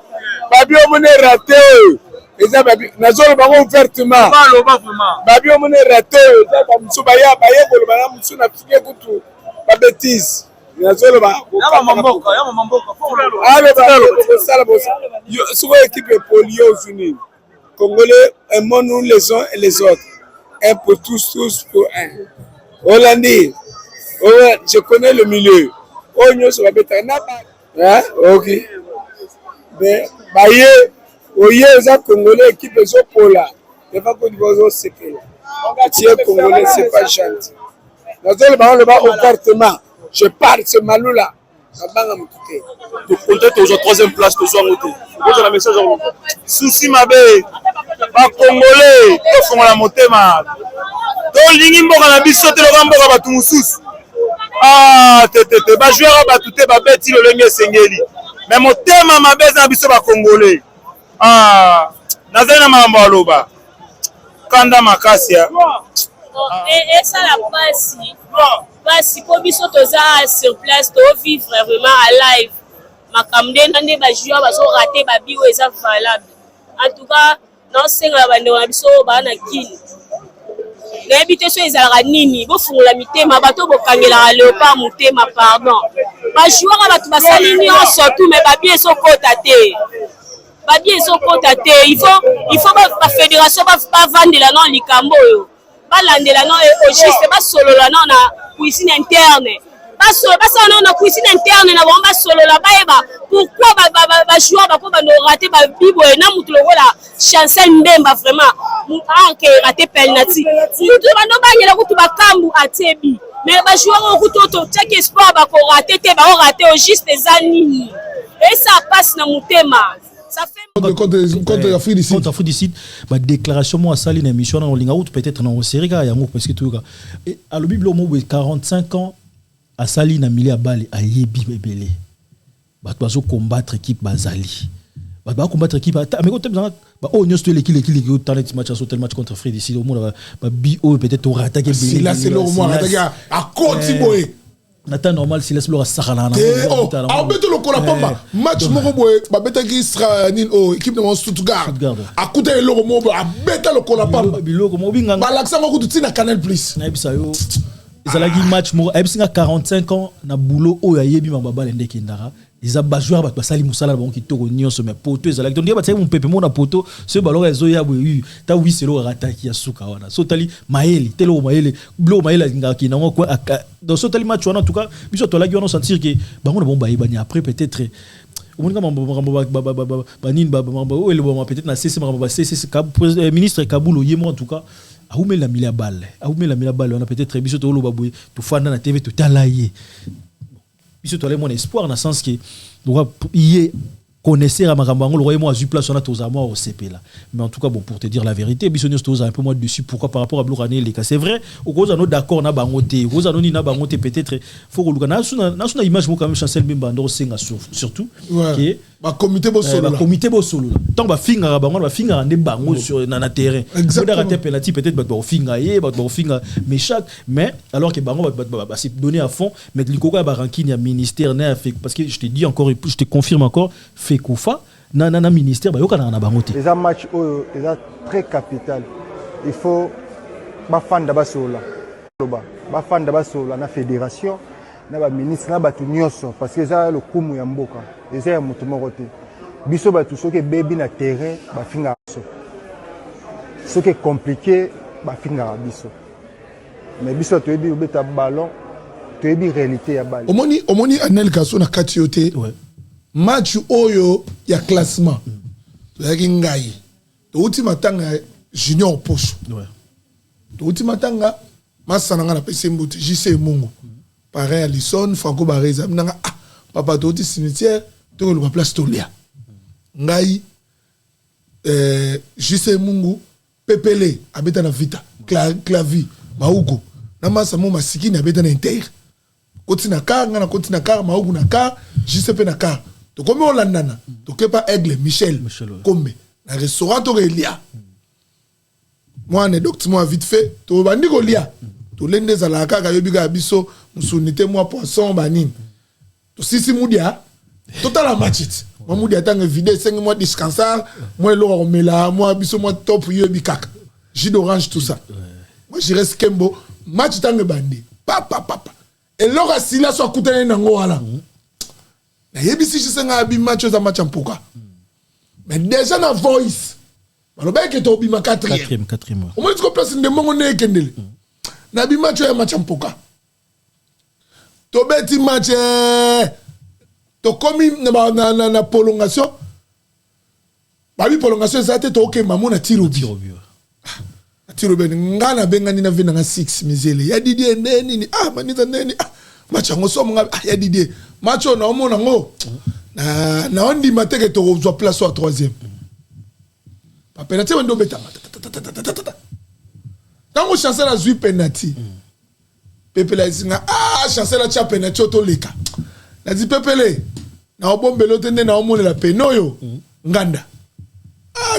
babi on est raté et ça nazolo bango ouvertement babi on est raté ça muso baya ko bana muso na fike kutu ba bêtise nazolo ba ya mamboka allez ça la souvent équipe polio aux Unis Congolais aimons nous les uns et les autres un pour tous pour un Hollandais je connais le milieu onyo so ba beta na hein OK mais baye oye za Congolais équipe zo pola ne pas que vous séquer tiens Congolais c'est pas gentil nazolo ba ouvertement je parle ce Malula abanga mutute to compter toujours troisième place to zo ngote vous la message souci mabe ba congolais to fongola motema to lingi mboka na biso te loka mboka batu mususu te ba joueur ba tuté ba beti le lenge sengeli mais motema mabe na biso ba congolais nazana mambo aloba kanda makasia et ça la passe pour biso toza sur place to vivre vraiment à live makamde nande ba joueur ba so rater ba biwo eza valable en tout cas non senga ba ndo biso ba na kini na ebite so ezalaka nini bofungula mitema bato bokangela léopard mutema pardon ba joueur ba tu basali nyonso tout mais ba bien so kota te il faut ba fédération ba vandela non likambo yo balandela non au juste ba solola non na cuisine interne ba non na cuisine interne na bomba solola ba eba pourquoi ba joueur ba ko ba no rater ba bibo na mutu lokola Chancel Mbemba vraiment que rater penalty mutu ba no banyela kutu ba kambu atebi mais ba joueur ko toto check sport ba ko rater te ba o rater au juste des années et ça passe na mutema. Contre l'Afrique du Sud. Contre l'Afrique du Sud, ma déclaration moi sali na émission na linga ou peut-être na série ka yango parce que tout ka et à le bible mo 45 ans à sali na mili abali a yebi bebele. Ba tozo combattre équipe bazali. Ba combattre équipe mais quand ba oh nyos to l'équipe au talent match à tel match contre l'Afrique du Sud au monde ba bi peut-être au attaquer belé. Si là c'est le moment attaquer à Côte-d'Ivoire. Nata normal si laisse le Sahara na beto le kola pamba match moko boy ba beta ki sera nin équipe de Stuttgart a coûté le romo a beta le kola pamba biloko mo binga ba l'accent ko tu na Canal Plus na bisa yo ezalaki match mo ebisinga 45 ans na boulot oyo ayebi mababa lende kindara les abajoueurs ba sali musala ba ki toko nyonso mais poto ezalaki donc ba tsai mon pepe mo na poto ce ballon ezo ya boyu ta wi selo rataki ya suka wana so tali maeli telo maeli blo maeli ngaki na ko dans ce tali match wana en tout cas biso to la gi on sentir que ba on bon ba ibani après peut-être peut-être na CC ministre Kabulo yemo en tout cas a oumé la mila balle on a peut-être biso to lo baboué to fanda na TV to talaye biso to mon espoir dans le sens que doit y connaisseur à Makambango le royaume a eu place on a tous à moi au CP là mais en tout cas bon pour te dire la vérité biso nous tous un peu moins dessus pourquoi par rapport à Blourané les cas c'est vrai au cause à nous d'accord na bangoté au cause à nous na bangoté peut-être faut que na suna image mo quand même Chancel Mbemba ndo senga surtout qui ba comité bo solo tant ba finga bango ba finga ande bango sur na terrain faut rater penalty peut-être ba finga mais chaque mais alors que bango ba c'est donné à fond mais likoko ba ranking ya ministère na fait parce que je te dis encore je te confirme encore fait Koufa na ministère ba yoka na bango te les match est très capital il faut ba fanda ba sola na fédération na ba ministre na batu nyonso parce que ça le kumu ya mboka eza ya mutu moko te biso batu soki bebi na terrain ba finga biso soki compliqué ba finga biso mais biso to ebi obeta ballon to ebi réalité ya balle omoni Anel Kasso na kati yote match oyo ya classement yaki ngai to ultima tanga junior poso to ultima tanga masananga na pesembuti JC Mungu pareil à Lisson, Franco Barreza, papa Toti cimetière, tu le place Tolia. Ngai, JC Mungu, Pepele, habita na vita, Clavi, Maougo, Namasa Mou Masikini, habita na inter. Koti na kar, Maougo na kar, JCP na kar. To comme on l'andana, to kepa Aigle, Michel, Kombe, na restaurant to Elia. Moi, anecdote, moi vite fait, to bandiko Lia. To lende zalaka ka yobiga biso musunité moi poisson banine to sisi mudia total la matchit moi mudia tanga vidé 5 mois discansar moi lo romela moi biso moi top yobi kaka jus d'orange tout ça moi je reste Kembo match tanga bandi papa et lora sila so kutana nango wala na yebisi chisenga bi match za match ampoka mais déjà na voice baloba ke to bi ma 4e au moins tu place ndemo ngone kendele na bi match ya match ampoka to beti match to komi na prolongation ba bi prolongation ça te to ke mamu na tirobi ngana bengani na vina nga 6 mizele ya Didier neni manita neni match ngo so mga ya Didier match on a mon nango na on dit matin que tu reçois place au troisième pas penalty on doit beta tant que chancel a joué penalty Pepele zinga chancel a tia penalty auto leka na dit Pepele na obombelo tende na omone la penoyo nganda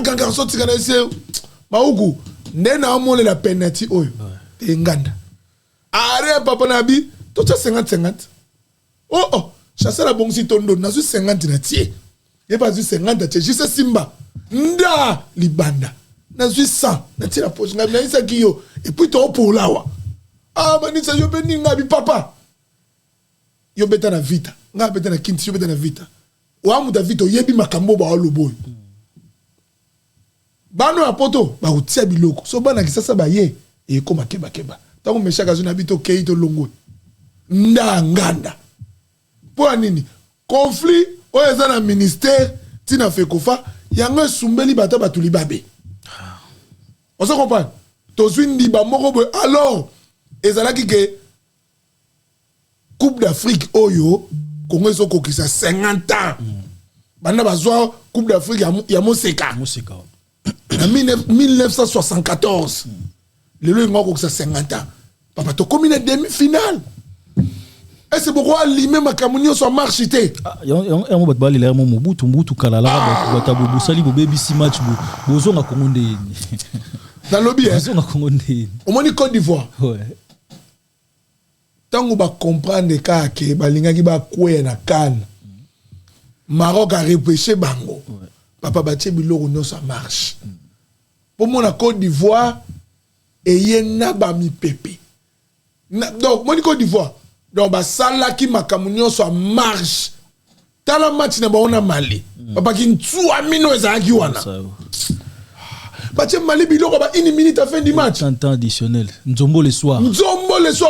ganga sorti kana se maugu nde na omone la penalty oyo te nganda are papa nabi to 50-50 oh chancel a bon si tondo na 50 na tie et pas 50 tie juste simba nda libanda na 100 na tie la poche ngabi na isa kiyo et puis to pour lawa manisa yo beni ngabi papa yo beta na vita nga beta na kinti yo beta na vita wa mu da vita yebi makambo ba oloboy bano ya poto ba utia biloko so bana kisasa ba ye e koma keba tango meshaka zuna bito keito longo nda nganda po nini conflit o eza na ministère tina fekofa yango sumbeli bata batuli babe on se comprend to zwindi ba moko boy alors ezalaki ke Coupe d'Afrique oyo Congo ezo kokisa 50 ans bana bazwa Coupe d'Afrique ya Moseka en 1974 lelo ngo kokisa 50 ans papa to komi na demi-finale et c'est pourquoi limé makamunio so marche té ya mo batbali la mo mubutu kalala batabu sali bo baby si match bozo nga Congo ndeni dans lobby bozo nga Congo ndeni omoni Côte d'Ivoire ouais tango ba comprendre ka ke balingaki ba kwea na CAN Maroc a repêché bango papa batie biloko no ça marche pour mon Côte d'Ivoire et yena ba mi pepe donc mon Côte d'Ivoire donc ba sala ki makamunyo so marche tala match na ba ona Mali papa ki ntu amino ezaki wana batie Mali biloko ba 1 minute à fin du match temps additionnel nzombo le soir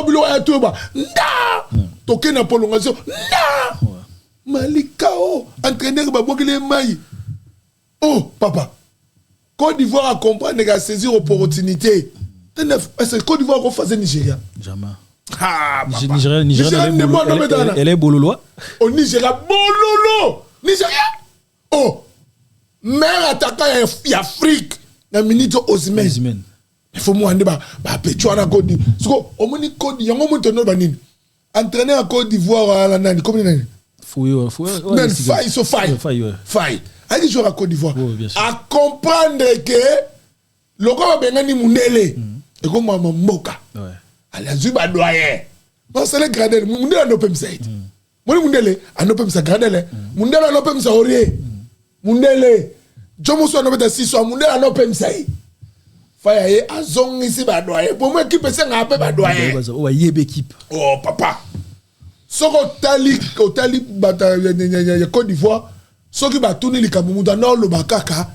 biloko ya toba nda toke na prolongation nda Mali kao entraîneur ba bokele mai oh papa Côte d'Ivoire a comprendre qu'à saisir opportunité est-ce que Côte d'Ivoire ko faisait Nigeria jamais Nigeria elle est bololo au Nigeria bololo Nigeria oh meilleur attaquant ya Afrique na minute Osimhen il faut moi ande ba petcho na Côte d'Ivoire siko omoni Côte yango moto no banini entraîneur à Côte d'Ivoire la nani comme nani Faye allez jouer à Côte d'Ivoire à comprendre que le corps bengani mundele et comme maman mboka allez jouer ba doyen non c'est le Gradel mundele no pem site moni mundele anopem sa Gradel mundele anopem sa Aurier mundele jomo so anopem sa Siso mundele anopem sa Faye azongi si ba doyen pour moi équipe c'est ngapé ba doyen o yebe équipe oh papa soko tali bata ya Côte d'Ivoire soki batuni likamumuda no lo bakaka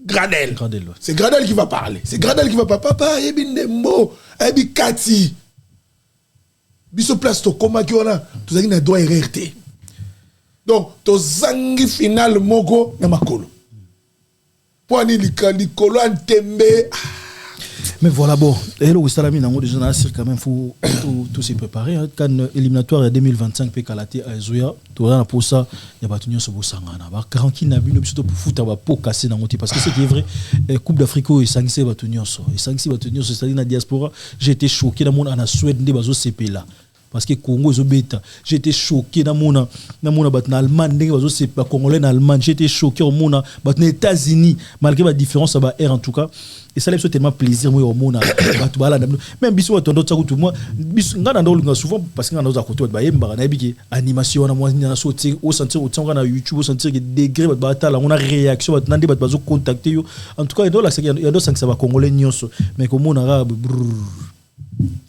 Gradel c'est Gradel qui va parler papa yebi ndembo yebi kati biso place to koma ki wana tozaki na droit RRT donc to zangi final moko na makolo poni likolo antembe. Mais voilà, bon, et le Salami n'a déjà quand même faut tout se préparer. Quand éliminatoire 2025 peut calater à Zouya, tu as pour ça, il y a pas tenu ce beau sangana. Bah, quand qui n'a vu le pour foot, va pas casser dans parce que c'est vrai. Coupe d'Afrique et 5C va tenir ça. Et 5C va tenir ça. C'est-à-dire la diaspora. J'ai été choqué dans mon en Suède des bases CP là. Parce que Congo est bêta. J'étais choqué dans mon en Allemagne, des bases CP congolais en Allemagne. J'étais choqué au monde aux États-Unis malgré la différence ça va en tout cas. Et ça laisse tellement plaisir moi au monde même biso atondo tsaku tout moi biso ngana ndo souvent parce que ngana ndo akoto ba yemba na biki animation na moi na sauter au sentir au tsanga na YouTube au sentir que degré ba tala on a réaction ba nandi ba bazo contacter yo en tout cas ndo la c'est ya ndo 5 ça va congolais nyonso mais comme on arabe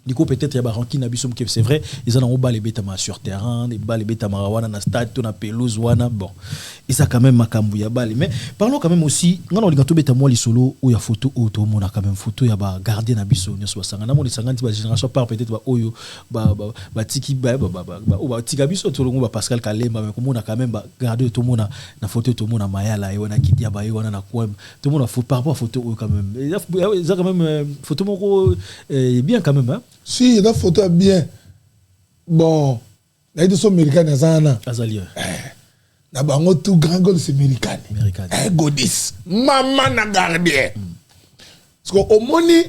Nico peut-être y a baranki na biso c'est vrai ils en ont bas les bétama sur terrain les bas les bétama wana na stade to na pelouse wana bon et ça quand même makambu ya bali mais parlons quand même aussi ngana linga to bétama li solo ou ya photo auto mona quand même photo ya ba garder na biso nyoso basanga na moni sangandi ba génération par peut-être ba oyo ba tiki ba tika biso to longo ba Pascal Kalemba mais comme on a quand même ba garder to mona na photo to mona mayala et wana kidia ba wana na kwa to mona faut par rapport à photo quand même ça quand même photo moko bien quand même hein? Si, la photo est bien. Bon, na été so américain azana Azalia. na bango tout grand goal c'est américain godis maman na gardien parce que au moni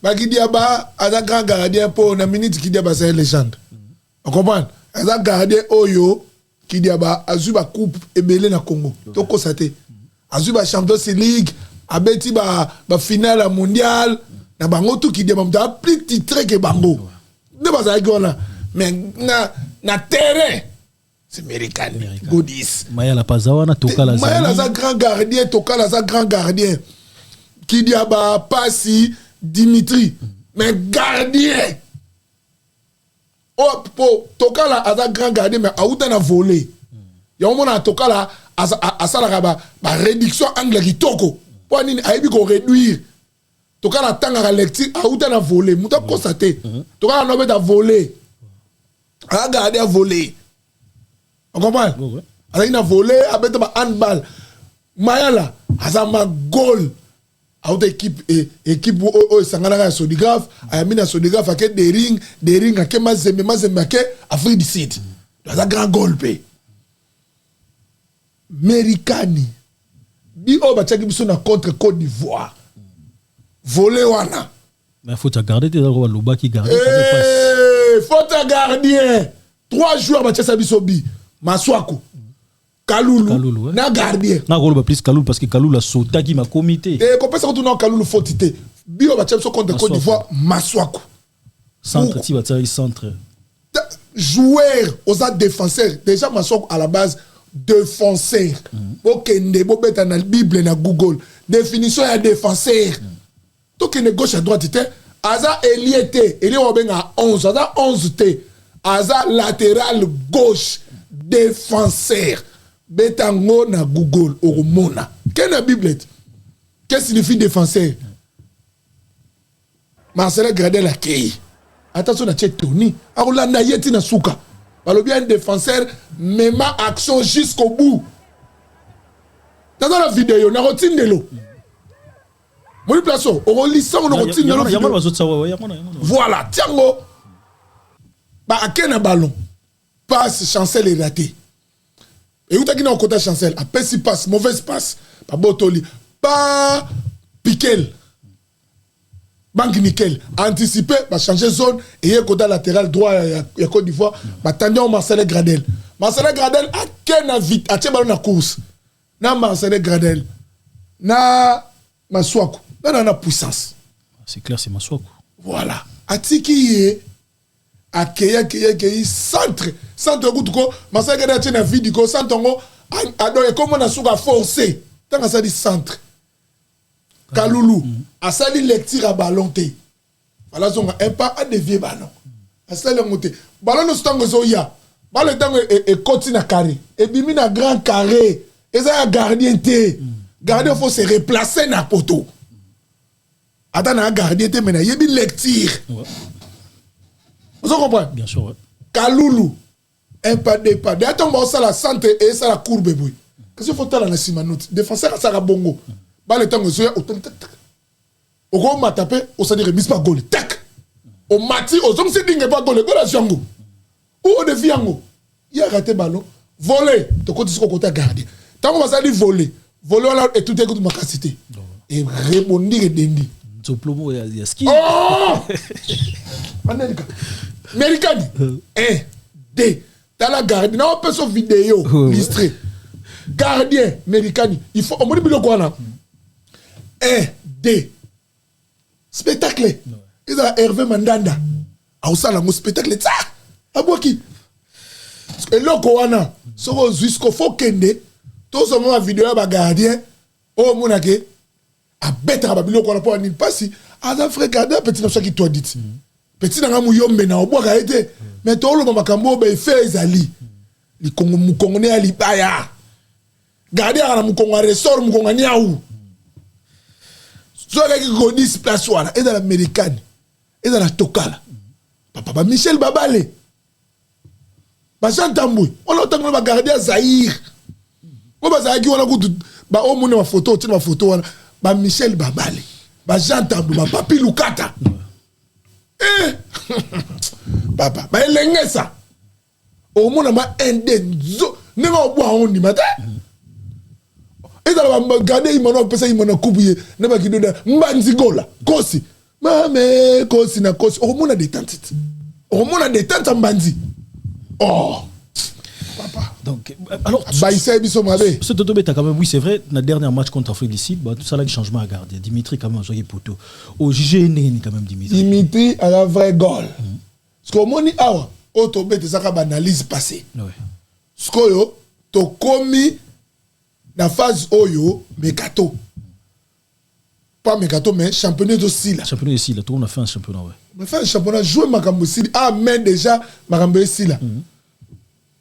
ba ki dia ba aza grand gardien pour na minute ki dia ba c'est légende on comprend aza gardien oyo ki dia ba azu ba coupe ebele na Congo to ko saté azu ba Champions League abeti ba finale mondial na bango tout ki dia ba plus titre que bango ne ba za gona mais na terrain c'est américain godis Mayala Pazawana Tokala Mayala za grand gardien Tokala za grand gardien qui dit ba Passi Dimitri mais gardien oh po Tokala za grand gardien mais autant na voler ya mona Tokala asala ba réduction angle kitoko po nini aibi ko réduire Tokala tanga lecture autant na voler muta constater Tokala no beta voler a gardien voler. On comprend? Il a volé, il a handball. Mayala, il a un goal. Autre équipe, où Sangana a Sodigraphe, il a mis un Sodigraphe avec des rings, avec Mazembe, Afrique du Sud. Il a un grand goal. Americani. Bio Bachaki Bissona contre Côte d'Ivoire. Volé wana. Mais il faut garder tes Loba qui garde. Faut te garder. 3 joueurs Bachasa Bissobi. Maswaku, Kaloulou, na gardien. Na goloba plus Kaloulou parce que Kaloulou a sauté qui m'a comité. Et quand on retourne Kaloulou faut titer. Bio va chapso contre Côte d'Ivoire, Maswaku. Centre, tu vas tirer centre. Joueur aux défenseurs. Déjà Maswaku à la base défenseur. Bokende, bobeta na Bible na Google. Définition ya défenseur. Donc il gauche à droite était. Aza Eliete, Eli Obenga 11, Aza 11 T. Aza latéral gauche défenseur betango na Google oromona quelle est Bible qu'est-ce que signifie défenseur Marcel Gradel a kei attention na Tony Arolanda yeti na suka balobi un défenseur même action jusqu'au bout dans la vidéo na rotindelo mon place au lisson na rotindelo voilà tiango ba akena ballon passe Chancel est raté et où t'as qui n'a côté Chancel a pessi passe mauvaise passe pas Botoli pas Piquel Banque Nickel anticiper va changer zone et y a côté latéral droit ya Côte d'Ivoire ba tendon Marcel Gradel a kena vite a tient ballon na course na Marcel Gradel na Maswaku na puissance c'est clair c'est Maswaku voilà atiki akeye centre kutuko masaka da tena vidi ko centre ngo adoye comme na suka forcer tanga ça dit centre Kaloulou asali lecture à ballon te voilà zonga un pas à dévier ballon asali ngote ballon no stango zoya ballon tango e continue na carré et bimi na grand carré et ça gardien te gardien faut se replacer na poteau attends na gardien te mais na yebi lecture. Vous comprenez? Bien sûr, ouais. Kaloulou, un pas, deux pas. D'ailleurs, ça la santé et ça la courbe. Qu'est-ce qu'il faut faire dans la simanote? Défenseur, ça la bongo. Bah, le temps que je suis au gros, m'a tapé, on s'est dit, remise pas goal. Tac! Au mati, au zong, c'est dingue pas goal. Goal à Django. Ou au défi Yango. Il a raté ballon. Volé. De côté, c'est côté gardien. Tant qu'on va s'en dire voler. Voler, alors, et tout est contre ma capacité. Et rebondir et dendi. Zoplomo, il y a ski. Oh! American 1, 2 dans la gardien on peut sur vidéo illustré gardien américain il faut au moins bilo quoi là 1, 2 spectacle ils ont Hervé Mandanda au salon spectacle ça aboki et là quoi so jusqu'au faut kende tout ce moment vidéo ba gardien au monake a betra ba bilo quoi pour ni passi à la frère gardien petit ça qui toi dit petit na muyombe na obwaka ete mais to lo makambo be fait ezali li kongo mukongone ali baya garder na mukongo resort mukongo niaou so ka ki ko 10 place wana et dans l'américaine et dans la Tokala papa Michel Babale ba Jean Tambouy on a tango ba garder Zahir ko ba Zahir wana ko ba o mona photo tina photo wana ba Michel Babale ba Jean Tambouy ba Papi Lukata papa ba elenge ça au monde ma endezo ne va boire on dit matin et dans la garder il m'en pesa il m'en coupe ne ba kido da mbanzi gola kosi mame kosi na kosi au monde a détente au monde a détente mbanzi oh papa donc alors ce Toto Beta quand même oui c'est vrai dans le dernier match contre Afrique du Sud tout ça là des changements à garder Dimitri quand même joué poteau au JG quand même Dimitri a un vrai goal parce que au monde awa Toto Beta ça ka analyse passée ce que yo to komi na phase oyo Mekato pas Mekato mais championnat aussi là championnat aussi là tout on a fait un championnat ouais on a fait un championnat jouer makambo aussi mais déjà makambo aussi là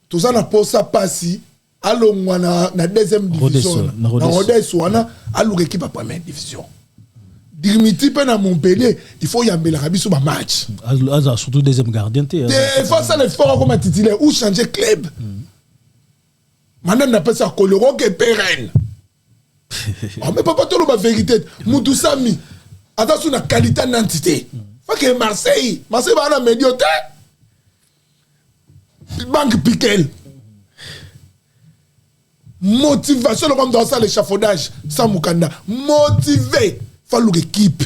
tout ça n'a pas ça passi allo na deuxième division na Rodez wana allo équipe à première division Dimitri pe na Montpellier il faut yambela rabiso ba match surtout deuxième gardien il faut ça le fort comme titulaire ou changer club maintenant n'a pas ça coloro que pérenne mais papa tout la vérité mutu sami attention la qualité d'identité faut que Marseille va na médioté banque Piquel motivation comme dans ça l'échafaudage sans Mukanda motivé faut l'équipe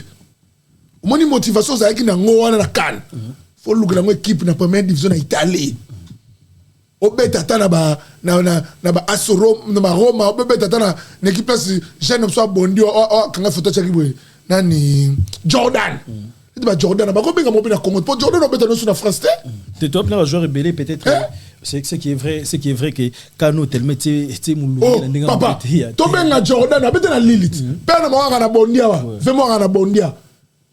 mon motivation c'est qui na ngoana na kan faut l'équipe na première division en Italie obeta tana ba na Asoro na Roma obeta tana na équipe là jeune soit bondi kanga photo chaki boy nani Jordan Jordan ba ko benga mo na Congo pour Jordan obeta no sur la France tu top là joueur rebelle peut-être c'est ce qui est vrai que Kano tellement tu moulou papa to benga Jordan obeta na Lilith pena mo na bondia wa vraiment na bondia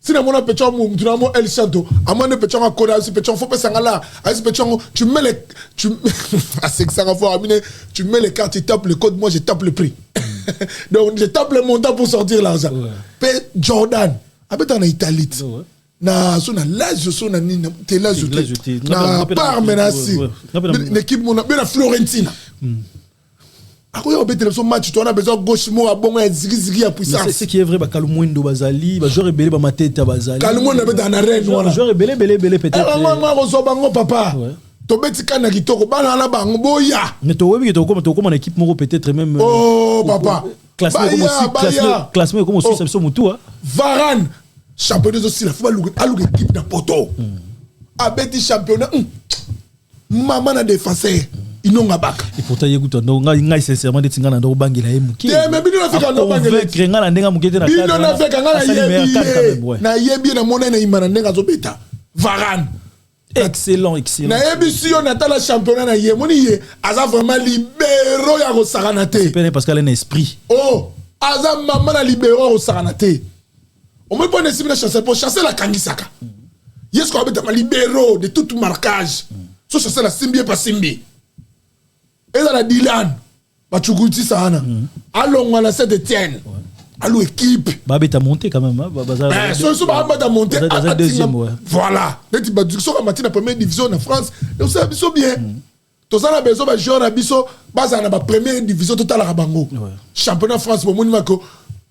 si na mona pecho mu tu na mo El Santo amone pecho na koda si pecho faut pesa ngala asi pecho tu mets les tu à 500 fois amine tu mets les cartes tu tapes le code moi je tape le prix donc je tape le montant pour sortir l'argent pe Jordan abeta na Italie na so na Lazio so na nini te Lazio na Parme na si l'équipe mona bien na Florentina Ako yo bete le match tu as besoin gauche mo abongo ya zigi puissance c'est qui est vrai ba Kalumwendo bazali ba joueur rebelle ba mateta bazali Kalumwendo beta na reine wana joueur rebelle peut-être ngwa ko bango papa to beti kana kitoko bana na bango boya mais to webi to comme en équipe moko peut-être même oh papa classement comme aussi ça mutu Varane championnat aussi la faut alu équipe na poto abeti championnat maman na défenseur inonga baka et pourtant yeguto ngai sincèrement detinga na ndo bangela ye muki mais bino na fika ndo bangela krenga na ndenga mukete na bino na fika ngana na yebi na mona na imana ndenga zo beta Varane excellent na yebi si on atteint le championnat na ye moni ye aza vraiment libéro ya ko saranate parce qu'elle a un esprit aza maman na libéro ko saranate on me pone simina chasser pour chasser la kangisaka yes ko beta ma libéro de tout marquage so chasser la simbi pas simbi et dans la Dylan Bachuguti sana allons à la Saint-Étienne allô équipe babeta monté quand même so babeta monté à deuxième voilà les types de so comme la première division en France donc ça biso bien to ça na besoin ba joueur na biso basa na ba première division total à bango championnat France pour monima ko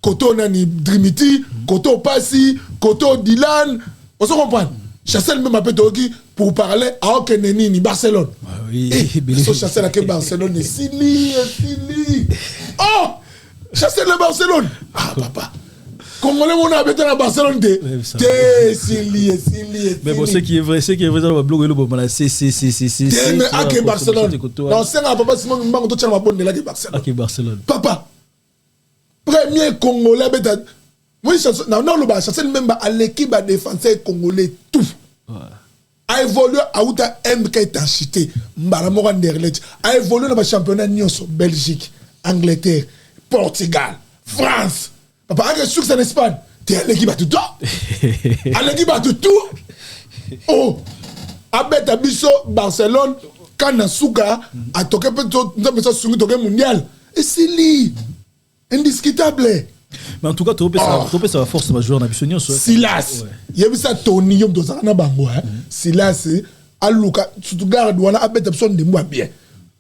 koto nani Dimitri koto Passy koto Dylan on se comprend chasser même appel toki pour parler à Okeneni ni Barcelone oui so chasser la que Barcelone et Sili oh chasser le Barcelone papa Congolais on a habité à Barcelone te Sili mais bon ce qui est vrai dans le blog le bon c'est mais à Barcelone non c'est un papa Simon Mbango to tchama bonne là que Barcelone papa premier Congolais beta moi non le bas chasser même à l'équipe à défenseur congolais tout a évolué à outa MK intensité mbala moko nderlet a évolué dans le championnat nyonso Belgique Angleterre Portugal France papa avec succès en Espagne t'es à l'équipe à tout à l'équipe à tout oh abeta biso Barcelone kana suka a toqué peut-être nous ça sungi toqué mondial et c'est lui indiscutable. Mais en tout cas, tu peux sa force de jouer en abissonnion. Silas. Il y a ça Tony Yom de Sarana Bango. Silas, Aluka, surtout garde, on a abet absolument de moi bien.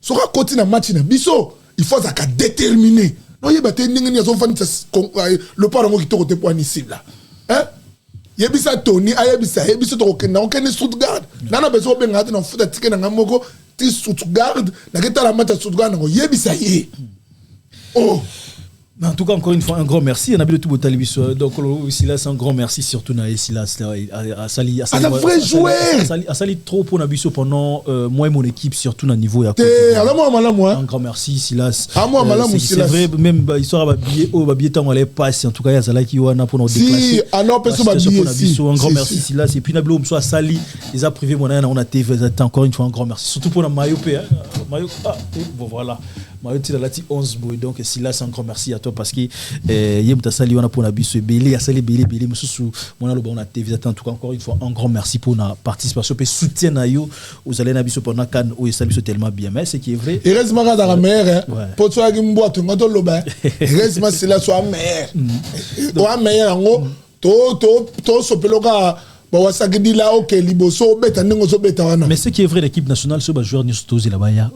So ka continue na match na biso, il faut ça déterminer. Non, il y a des gens qui ont fait le parlement qui te côté pour ici là. Hein? yebisa Tony ayebisa yebisa to okenda okende Stuttgart nana beso benga na futa tike na ngamoko ti Stuttgart na keta la mata Stuttgart ngo yebisa ye oh. En tout cas, encore une fois, un grand merci. On a vu le tout beau Talibiso. Donc, Silas, un grand merci surtout à Silas. À Sali. À un vrai joueur. À Sali trop pour Nabiso pendant moi et mon équipe, surtout à niveau. Un grand merci, Silas. C'est vrai, même histoire à Babier, tant on allait passer. En tout cas, il y a Zala qui est pour nous déclasser. Un grand merci, Silas. Et puis, Nablo, soit Sali, les a privés, on a TV. Encore une fois, un grand merci. Surtout pour la Mayopé. Bon, voilà. Mayopé, là, 11 boy. Donc, Silas, un grand merci à toi. Parce que Yemta Sali on a pour la bus belé à Sali belé mususu mona lo bona TV en tout cas encore une fois un grand merci pour la participation et soutien à yo aux allez na biso pendant kan o Sali tellement bien mais c'est qui est vrai il reste ma dans mère pour toi qui mboa to ngoto loba il reste ma c'est la soit mère o mère ngo to sopeloka. Mais ce qui est vrai, l'équipe nationale, c'est que les joueurs ne sont pas là-bas.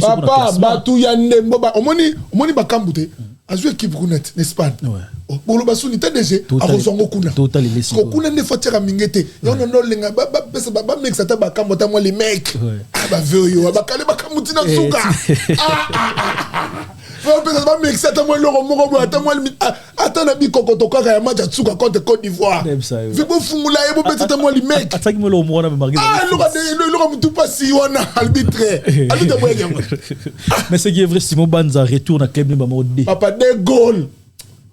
Papa, Batou Yande, Omoni Bakambute, a joué équipe Rounet, n'est-ce pas? Pour le Bassou, il était déjà à Rosongo Kuna. Total, il est là. Kuna ne faut pas mingete. On a l'enga, bah, mec, ça t'a Bakambota, moi les mecs. Ah, bah, veuillez, Bakale Bakamutina Souka. Attends, Nabi Kokotoka, il y a un match à Tsuka contre Côte d'Ivoire. Vibo Fumula, il y a un mec. Attaque-moi le mot, on a marqué. Ah, il tout pas si on a arbitré. Mais c'est qui est vrai, Simon Banza retourne à Clem Bamode. Papa, des goals.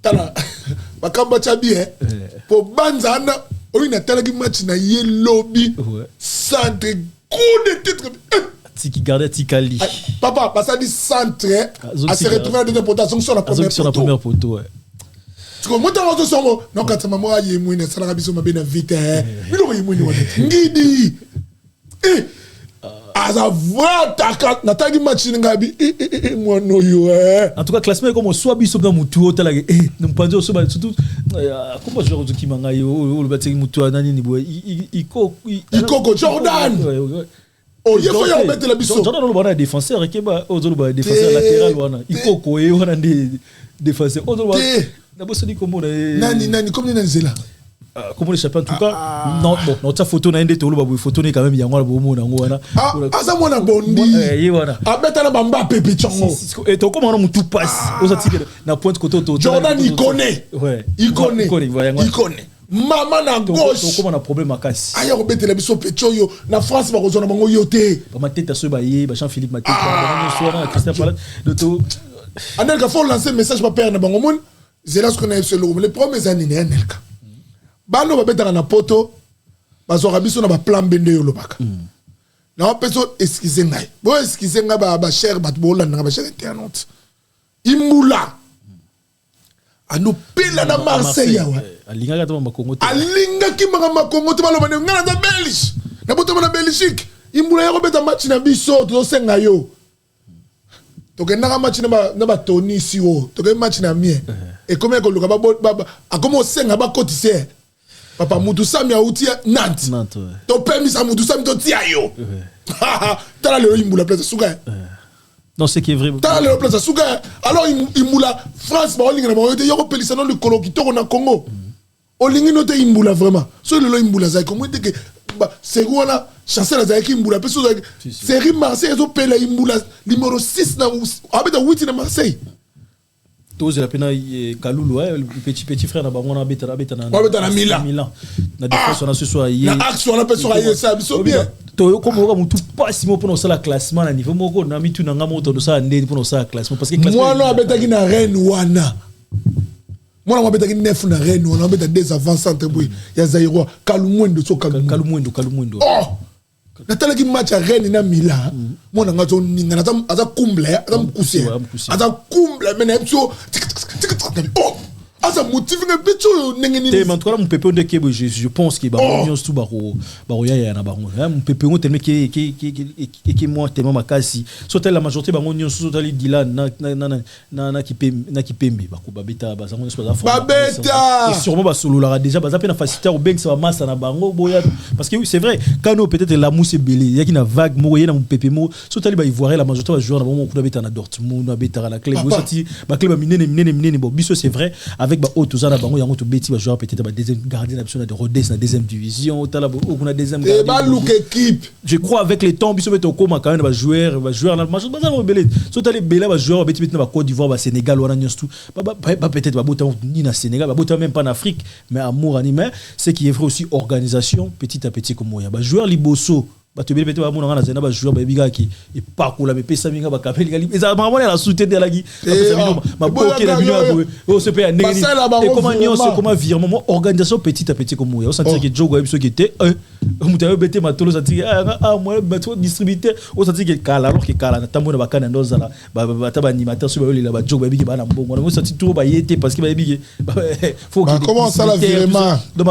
Tala, Bakamba Chabi, pour Banza, on a un match na lobby, centre, coup de titre. Qui gardait Tikali. Papa, ça dit centre, à se retrouver à des potations sur la première photo. Tu comprends mon son non quand maman a yémouine ça la biso mabena vite mais non yémouine ngidi aza voix ta na tagi match ngabi moi no yo en tout cas classement comme soit biso dans mutu hotela n'impanzo so ba surtout comment joueur qui manga yo le batiki mutu nani ni boy iko Jordan. Oh, il faut y remettre la biso. Jordan on va défenseur qui ba ozo défenseur latéral wana iko ko e wana défenseur ozo ba na bosso di comme nani comme nani zela comment l'échapper en tout cas non bon notre photo na ndé tolo ba photo ni quand même yango la bomo na ngwana asa mona bondi wana abeta na bamba pepe chongo et to comment on mutu passe ozo tike na pointe côté to Jordan il connaît Maman na gauche. Comment on a problème à casse. Aya ko betela biso pechoyo na France ba kozona bango yoté. Ba mateta so ba ye ba Jean-Philippe Mateta ba soir Christian Palat de tout. Anelka faut lancer message ba père na bango mon. Zela ce qu'on a fait le premier année né Anelka. Bano ba betala na poto ba zo rabiso na ba plan bende yo lobaka. Na peso excusez ngai. Bo excusez ngai ba cher ba bola na ba cher internaute. Imula. Ano pela na Marseille ya wa. Alinga kama Makongo te. Alinga ki Makongo te baloba ngana na Belgique. Na boto na Belgique. Imbula ya robeta match na biso to senga yo. To ke na match na ba Tony siwo. To ke match na mie. Et comment ko luka ba a comment senga ba kotise. Papa mutu sami a uti Nantes. To permis a mutu sami to tia yo. Tala le imbula place suka. Non, c'est qui est vrai. T'as le place à Souga. Alors, il moula France, bah, on l'a dit, il y a un pays qui le Congo qui tourne en Congo. On l'a dit, il moula vraiment. Soit le moula, c'est comme que c'est quoi là, chanceux la Zaki moula. C'est Marseille, ils ont payé la moula numéro 6 na 8 na Marseille. Tous la pena Kaloulou, le petit frère na beta na Milan. Na défense on a ce soir hier. Na axe on appelle sur hier ça bien. To comme on tout pas si pour ça la classement na niveau moko na mitu na ngamo to ça ndé pour ça classement parce que classement moi non abeta ki na Rennes wana. Moi non abeta ki 9 na Rennes on abeta des avant centre boy ya Zaïro Kalumwendo so Kalumwendo. Oh. Natala ki match à Rennes na Milan. Moi na ngazo ninga na aza kumble aza mkusia. Aza kumble mena epso. Oh. Asa motive nga bicho nengeni. Te mantola mon pépé de Kebo je pense que baronio tout baro ya na baron. Mon pépé on tellement qui moi tellement makasi. Soit la majorité baronio soit ali Dylan na ki pembe bakuba beta bazango so za fond. Babeta. Sûrement ba solo la déjà baza pe na facilité au bank ça va massa na bango boya parce que oui c'est vrai quand nous peut-être la mousse belé il y a qui na vague moyen na mon pépé mo soit ali ba ivoiré la majorité va jouer na bon coup beta na Dortmund na beta la clé bo sorti ba clé ba minene bon biso c'est vrai avec Otuzana Bango, il y a un bêtis, joueur peut-être deuxième gardien de Rodez, la deuxième division, on a deuxième gardien. Et bah, look équipe. Je crois avec les temps, ils sont au coma quand même, joueur dans le match, ils sont belé. Sont allés belé, joueur, dans Côte d'Ivoire, Sénégal, ou pas peut-être, ni na Sénégal, même pas en Afrique, mais amour animé, c'est qu'il y a aussi organisation, petit à petit comme moi. Joueur Liboso. Tu peux peut-être avoir un joueur qui est pas cool, mais ça vient à capel. Et ça m'a la soutien de la guy. Ma bloqué la vidéo. Oh, c'est pas un négé. Et comment nion, c'est comment virement organisation petit à petit comme moi. On sentit que Joe Web ce qui était on t'a bêté ma tolo sentit moi bateau distributeur. On sentit que Kala alors que Kala tambo na bakana ndoza la ba taba animateur sur la ba Joe Web qui ba na mbongo. On sentit tout ba yété parce que ba bi faut que comment ça la virement de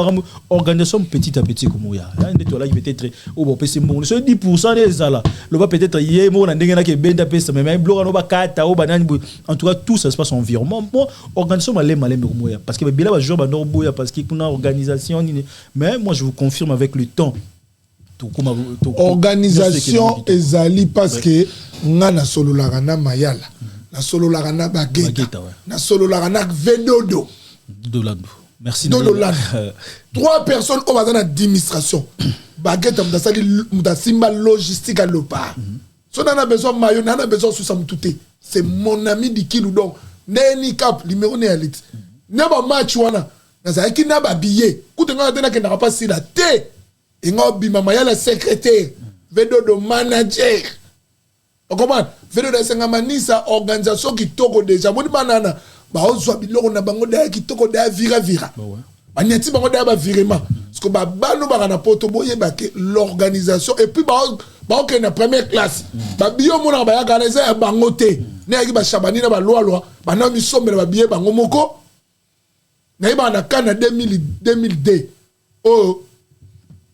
organisation petit à petit comme moi. Un de toi là qui peut-être au bon PC on se 10% des ala le va peut-être hier mon ndengena ke benda pesa mais bloc no ba kata o banani en tout cas tout ça se passe environnement bon organisation malé moya parce que bila ba joueur ba no boya parce que kuna organisation mais moi je vous confirme avec le temps organisation ezali parce que nga na solo la rana mayala na solo la rana bageta na solo la rana vedodo dolando. Merci. 3 personnes au bazar d'administration. Baguette Simba logistique à l'OPA. Si on a besoin de maillot, on a besoin de Samtouté. C'est mon ami di Kilou donc. N'est cap, numéro néalite. N'a pas match wana. N'a qui n'a pas billet. Coute n'a n'a pas si la té. Et n'a bima maya la secrétaire. Vedo de manager. On comprend? Vedo de sengamanisa organisation qui toko déjà. Bon banana. Ba ozwa biloko na bango da ki toko da vira ba nyati bango da ba virement parce que ba bano ba na poto boye ba ke l'organisation et puis ba ok na première classe ba bio mona ba ya kaneza ya bango te ne ki ba shabani na ba loi ba na mi sombe ba biye bango moko na ba na kana 2002 oh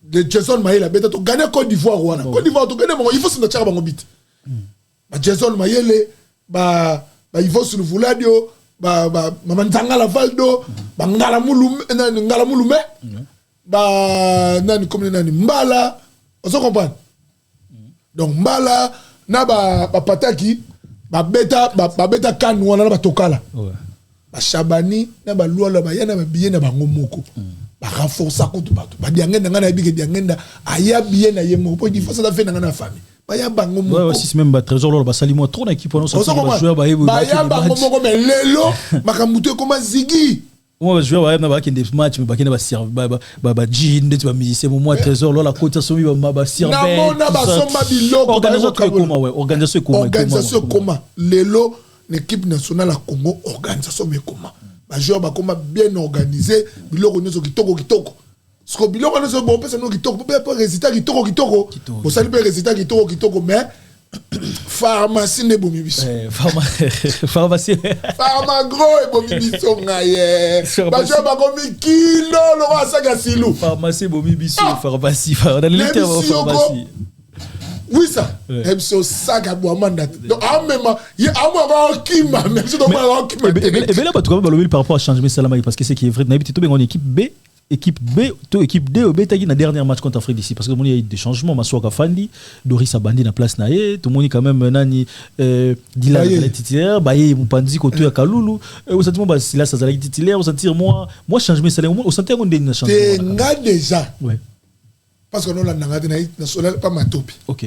de Jason Mayele beta to gagner Côte d'Ivoire wana Côte d'Ivoire to gagner bango il faut se tchaka bango bit ba Jason Mayele ba il faut se vuladio mama Nzangala Valdo ngala mulume nani comme nani Mbala on se comprend donc Mbala na ba pataki beta kan wana na batokala ba Shabani na ba luala ba yana ba biye na bango moko ba renforcer ko to bato ba diangenda ngana bige diangenda aya biye na yemo po di faut ça fait na famille baya bango moko ouais si même ba trésor lo ba salimo trop na équipe on ça va jouer baya bango moko mais lelo makambuto comme Ziggy moi jouer ba na ba ki des matchs mais ba ki na ba serve ba jean de ba musicien moi trésor lo la côte somi ba serve na ba somba biloko organisation comment lelo l'équipe nationale à Congo organisation mais comment ba joueur ba comment bien organisé biloko nyoso kitoko parce que biloko nyoso bon pesa no kitoko pe résultat kitoko bo sali pe résultat kitoko mais pharmacie ne bomi biso pharmacie gros e bomi biso ngaye ba joueur ba komi kilo lo asaka silu pharmacie bomi biso pharmacie dans les termes pharmacie. Oui, ça. Et c'est ça qui a beau mandat. Donc, même, il y a un kima, même si on a un kima. Et bien là, tu vas me par rapport à changer Salama, parce que c'est qui est vrai. Tu es en équipe B, équipe D, au B, tu as eu un dernier match contre Afrique d'ici. Parce que il y a eu des changements. Masouaka Fandi, Doris Abandi na place naie, tout le monde quand même nani Dylan le titulaire, Baye Mupandi côté à Kaloulou. Au sentiment bah là ça allait titulaire, au sentir moi changer Salama, au sentir on a changement. T'es déjà. Ouais. Parce que nous l'avons national pas matopi. OK.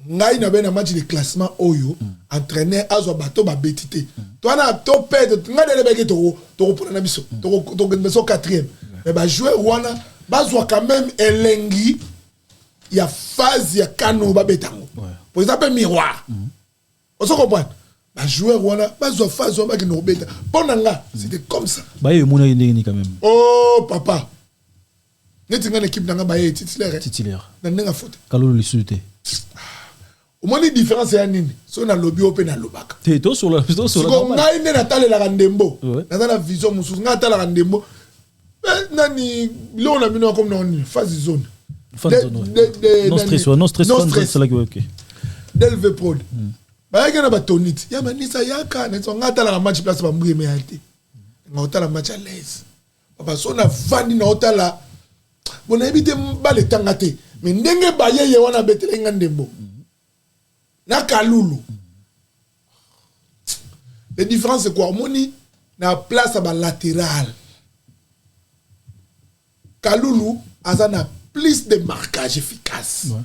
Ngai na ben match de classement oyo entraîneur azo bato ba betité. Toi na to perdre ngai de beke to pour na biso. To beso 4e. Mais ba jouer wana bazwa quand même elengi ya phase ya kano ba betango. Pour exemple miroir. On se comprend. Ba jouer wana bazwa phase ba ki no beta. Ponanga, c'était comme ça. Ba ye mona ni quand même. Oh papa. Neti ngana équipe nanga ba ye titulaire. Na nga faute. Kalolo li suté. Au moins, la différence est nini. Si on a lobby open à l'obak. Tu es sur la vision. Si on a une natale la randembo. Dans la vision, on a natale la randembo. Nani, là on a mis comme dans phase zone. Non stress, non stress. C'est là que ok. Delve prod. Bah il y a pas tonite. Ya manisa ya ka. On a natale la match place pour mbouiller mais arrêter. On a natale la match à l'aise. Parce qu'on a vandi na natale la. Bon a évité mbale tangate. Mais ndenge baye ye wana betele ngandembo. Na Kaloulou. La différence c'est quoi? Moni na place à latéral. Kaloulou a plus de marquage efficace. Ouais.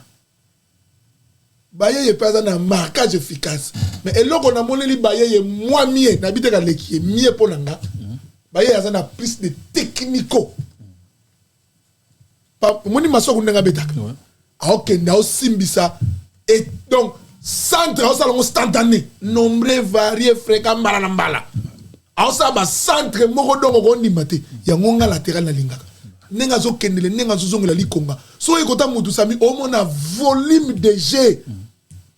Baye ye pas un marquage efficace. Mais et là qu'on a monné li baye ye moins mieux, n'habite qu'à l'équipe mieux pour l'anga. Baye a plus de technico. Pas moni maso qu'on n'a beta. Ah ok, na simbisa et donc centre au salon instantané, nombre varié fréquent mbala. Ah ça ba centre moko dongo ko ndimate ya ngonga latéral na lingaka. Nenga zo kendele nenga zo zongola likonga. So ekota mutu sami au moins na volume de jeu.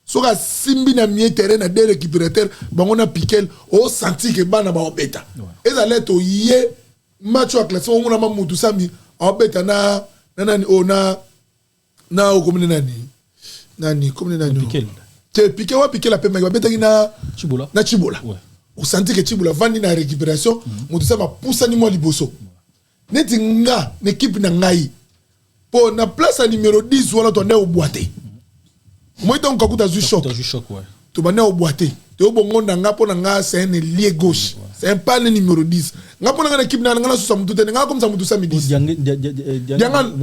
Soka simbi na mieux terrain na deux récupérateurs bango na piquel au senti que bana ba obeta. Eza leto yé match wa classe on na mutu sami obeta na na okomne nani piquel. Te piquel wa piquel la pe ma beta na Chibola. Na Chibola. Ouais. On sentit que Chibola vandi na récupération mutu sama poussa ni mo liboso. Neti nga l'équipe na ngai pour na place à numéro 10 wala to ne au boité. Moi donc quand tu as vu choc ouais. Tu vas au boité. Tu au bongo na nga po na nga c'est un ailier gauche. C'est un pan numéro 10. Nga po na nga équipe na nga so mutu te nga comme ça mutu samedi. Diangan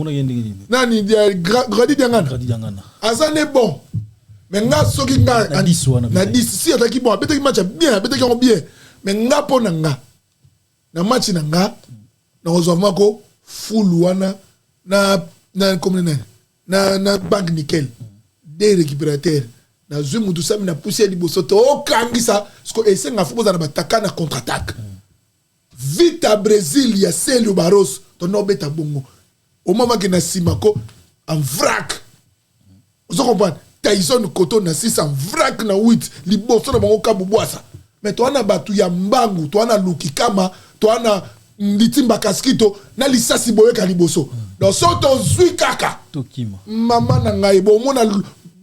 nani Gradi Diangana. Asa ne bon. Mais nga soki nga na 10 si ataki bon, peut-être match bien, peut-être bien. Mais nga po na nga na match na nga na ozoma ko full wana na comme na banque nickel des récupérateurs na zumu tout ça na pousser liboso to okangisa parce que essayer nga football na bataka na contre-attaque vite à Brésil il y a Célio Barros to no beta bongo au moment que na simako en vrac vous comprenez Tyson Koto na 6 en vrac na 8 liboso na bango kabubwasa mais toi na batu ya mbangu toi na lukikama toi na Nditimba Kaskito na lisasi boye kaliboso donc soto zui kaka Tokima mama na ngai bo mona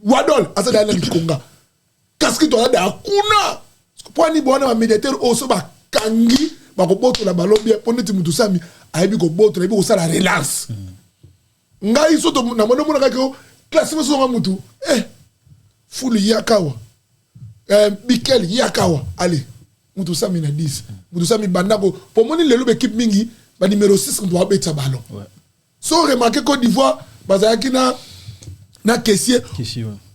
wadol asa da likonga Kaskito na da kuna pwani bona ma médiateur oso ba kangi ba ko boto la ballon bien poneti mutu sami ayebi ko boto ayebi ko sala relance ngai soto na mona ka ko classement so nga mutu fulu yakawa Bikel yakawa allez mutu sami na 10 mutu sami bandako pour moni lelo équipe mingi ba numéro 6 on doit bettre ballon ouais. So remarquer Côte d'Ivoire bazaki na caissier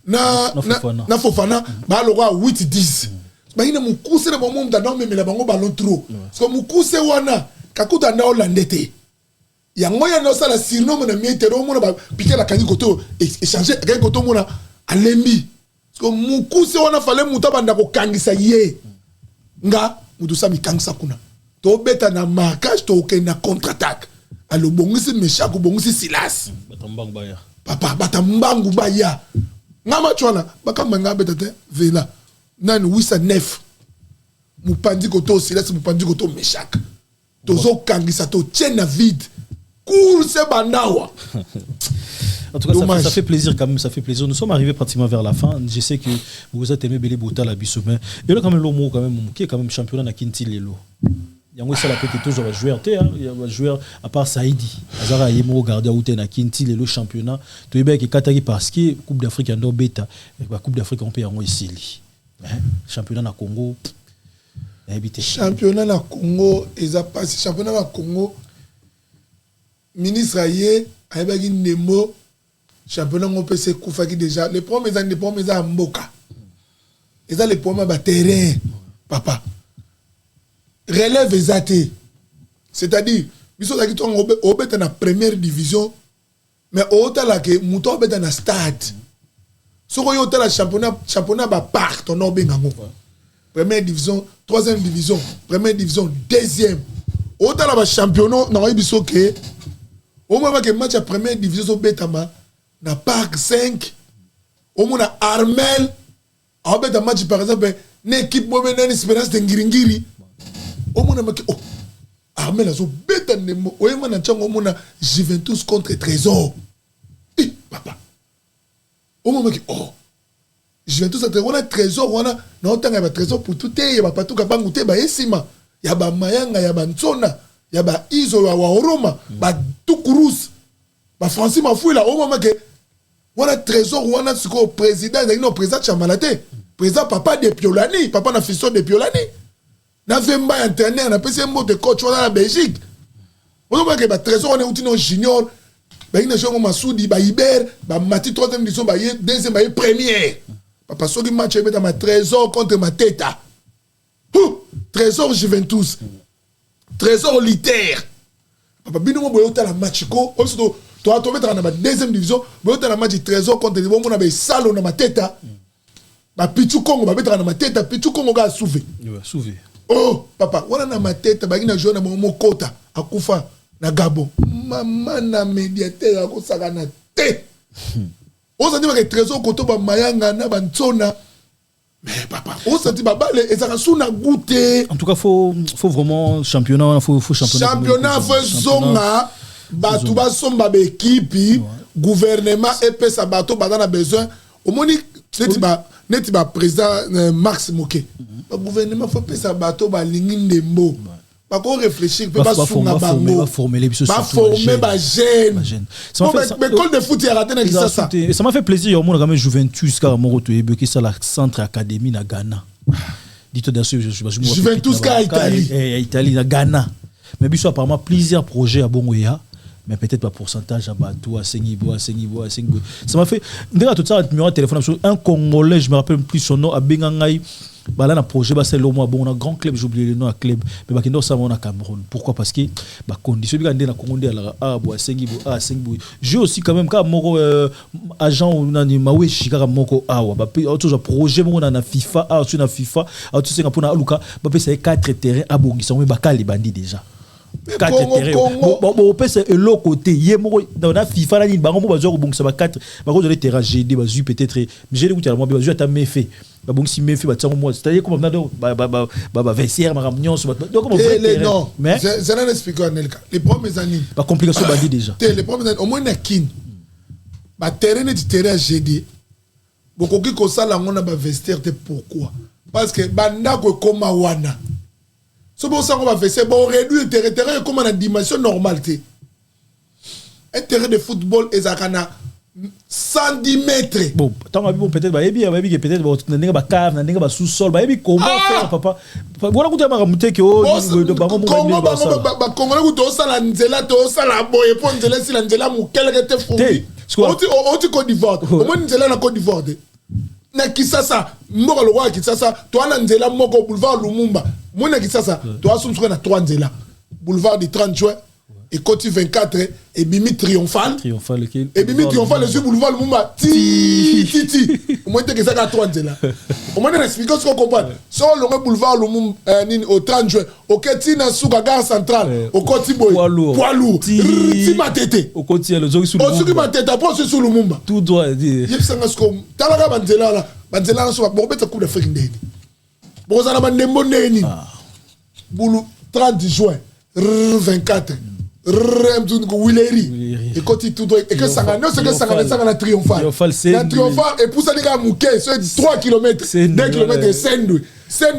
na Fofana ba lo 8 10 ba ina mukuse na bomo mtanda même la bango ballon trop parce que mukuse wana kakuta na Hollandais yango ya no sala surnom na mietero mona ba piquer la kangi koto échanger kangi koto mona alembi parce que mukuse wana fallait muta banda ko kangisa ye nga mutu sami kangisa kuna to beta na marquage to ke na contre-attaque alo bongisi Meshak bongisi Silas batambangu baya papa batambangu baya nga machwana bakamba nga beta te vela nani 809 mupandi koto Silas mupandi koto Meshak tozo kangisa to tiena vide course bandawa. En tout cas, ça fait plaisir quand même, ça fait plaisir. Nous sommes arrivés pratiquement vers la fin. Je sais que vous êtes aimé Bélé Bouta la Bissoumain. Et là quand même l'homme quand même qui est quand même championnat na Kinti Lelo. Il y a ça la peut-être toujours joueur il y a joueur à part Saïdi. Azara yemo regarder où na Kinti Lelo championnat. Tu es bien que Katari parce que Coupe d'Afrique en bêta et la Coupe d'Afrique on peut en ici. Championnat na Congo. Championnat na Congo et ça passe championnat na Congo. Ministre Aye ayebaki Nemo championnat on peut se koufaki déjà les premiers à Mboka et ça les premiers à terrain papa relève exaté c'est-à-dire biso zaki to obeta na première division mais otala ke muto obeta na stade soko yo otala championnat ba part on obenga ngo première division troisième division première division deuxième otala ba championnat na biso ke au moment que match à première division betama na Parc 5 au moins na Armel a bet match par exemple une équipe moi une espérance de Ngiringiri au moins na oh Armel a so beta nemo au moins na tchango au na Juventus contre Trésor papa au moment que oh Juventus a Trésor wana na otanga ba Trésor pour tout et ba patu ka bangu te ba esima ya ba mayanga ya ba ntsona ya ba izo wa Roma ba tukurus ba Francis Mafouila au moment que wana Trésor wana siko président no président Chamalate président papa de Piolani papa na fiston de Piolani na vemba entraîneur na pese mbote coach wana la Belgique on va que ba trésor on est outino junior ba ina jongo Masoudi ba Iber ba Mati 3e division ba 2e ba première papa soki match ebeta ma trésor contre ma teta trésor Juventus trésor Liter papa bino mo boyota la match ko on se to a tomber dans la 2e division boyota la match trésor contre le bon na ba salo na ma teta ba Pichu Congo ba betra na ma teta Pichu Congo ga souvé souvé oh papa wana na ma teta ba ina jouer na mo kota akufa na Gabon mama na médiateur akosaka na te on dit que trésor koto ba mayanga na ba ntsona mais papa on dit ba bale ezaka suna goûter en tout cas faut vraiment championnat faut championnat faut zonga ba tu ba somba ba équipe gouvernement et pesa bato ba na besoin au moni neti ba président Max Moké ba gouvernement faut pesa bato ba lingi ndembo ba ko réfléchir peut pas sunga bango ba former les biso ba former ba jeune mais école de foot ya raté na ça ça m'a fait plaisir au monde quand même Juventus car mon retour et ça la centre académie na Ghana dit dans ce Juventus ka Italie na Ghana mais biso apparemment plusieurs projets à Bongoya mais peut-être pas pourcentage à bateau à Sengibo ça m'a fait déjà tout ça numéro de téléphone un Congolais je me rappelle plus son nom à Bengangai bah là un projet bah c'est le mois bon on a grand club j'ai oublié le nom à club mais bah qui nous ça on a Cameroun pourquoi parce que bah condition bien dans la Congo à bois Sengibo j'ai aussi quand même quand moko agent ou nani mawe shikara moko awa bah autre projet mon na FIFA sur na FIFA autre c'est pour na aluka bah c'est 4 terrains à Bongisa mais bah kali bandi déjà 4 terrains bon c'est l'autre côté yé dans la FIFA là il ba mo bazo bon ça ba 4 ba ko donner terrain GD ba zu peut-être mais j'ai écouté moi ba zu ta méfait ba bon si méfait ba tsango moi c'est-à-dire comme dans ba vestiaire ma ramnion donc comme vrai non mais je n'en explique pas les premières années ba complication ba dit déjà les premières années au moins na kin ba terrain du terrain GD beaucoup qui ko sala ngona ba vestiaire pourquoi parce que banda ko koma wana c'est pour ça qu'on va faire c'est bon réduire le terrain comme en dimension normale un terrain de football est à 110 mètres bon tant bon peut-être bah bien peut-être bon n'enga ba cave n'enga ba sous-sol bah comment faire papa voilà que tu as monté que Congo to sala nzela to sala boye pour nzela si la nzela mu quelque te fourni on dit Côte d'Ivoire au moins nzela na Côte d'Ivoire na Kisasa moko le roi Kisasa to na nzela moko boulevard Lumumba mona Kisasa to asumsuka na 3 nzela boulevard du 30 juin et côté 24 et bimi triomphal et bimi triomphal le boulevard Lumumba ti au moins que ça 3 nzela au moins expliquer ce qu'on comprend sur le boulevard Lumumba au 30 juin au côté na suka gare centrale au côté boy poids lourd ti matete au côté le zogi sous Lumumba au suki matete après sur Lumumba tout doit dire yebsanga ce comme talaga banzela so bon beta coup d'Afrique ndeni bozana bandembo ndeni boulou 30 juin 24 Willeri et quand il tout et que ça non c'est que ça na triomphal et pour ça les gars mouké c'est 3 km 2 km et Sendwe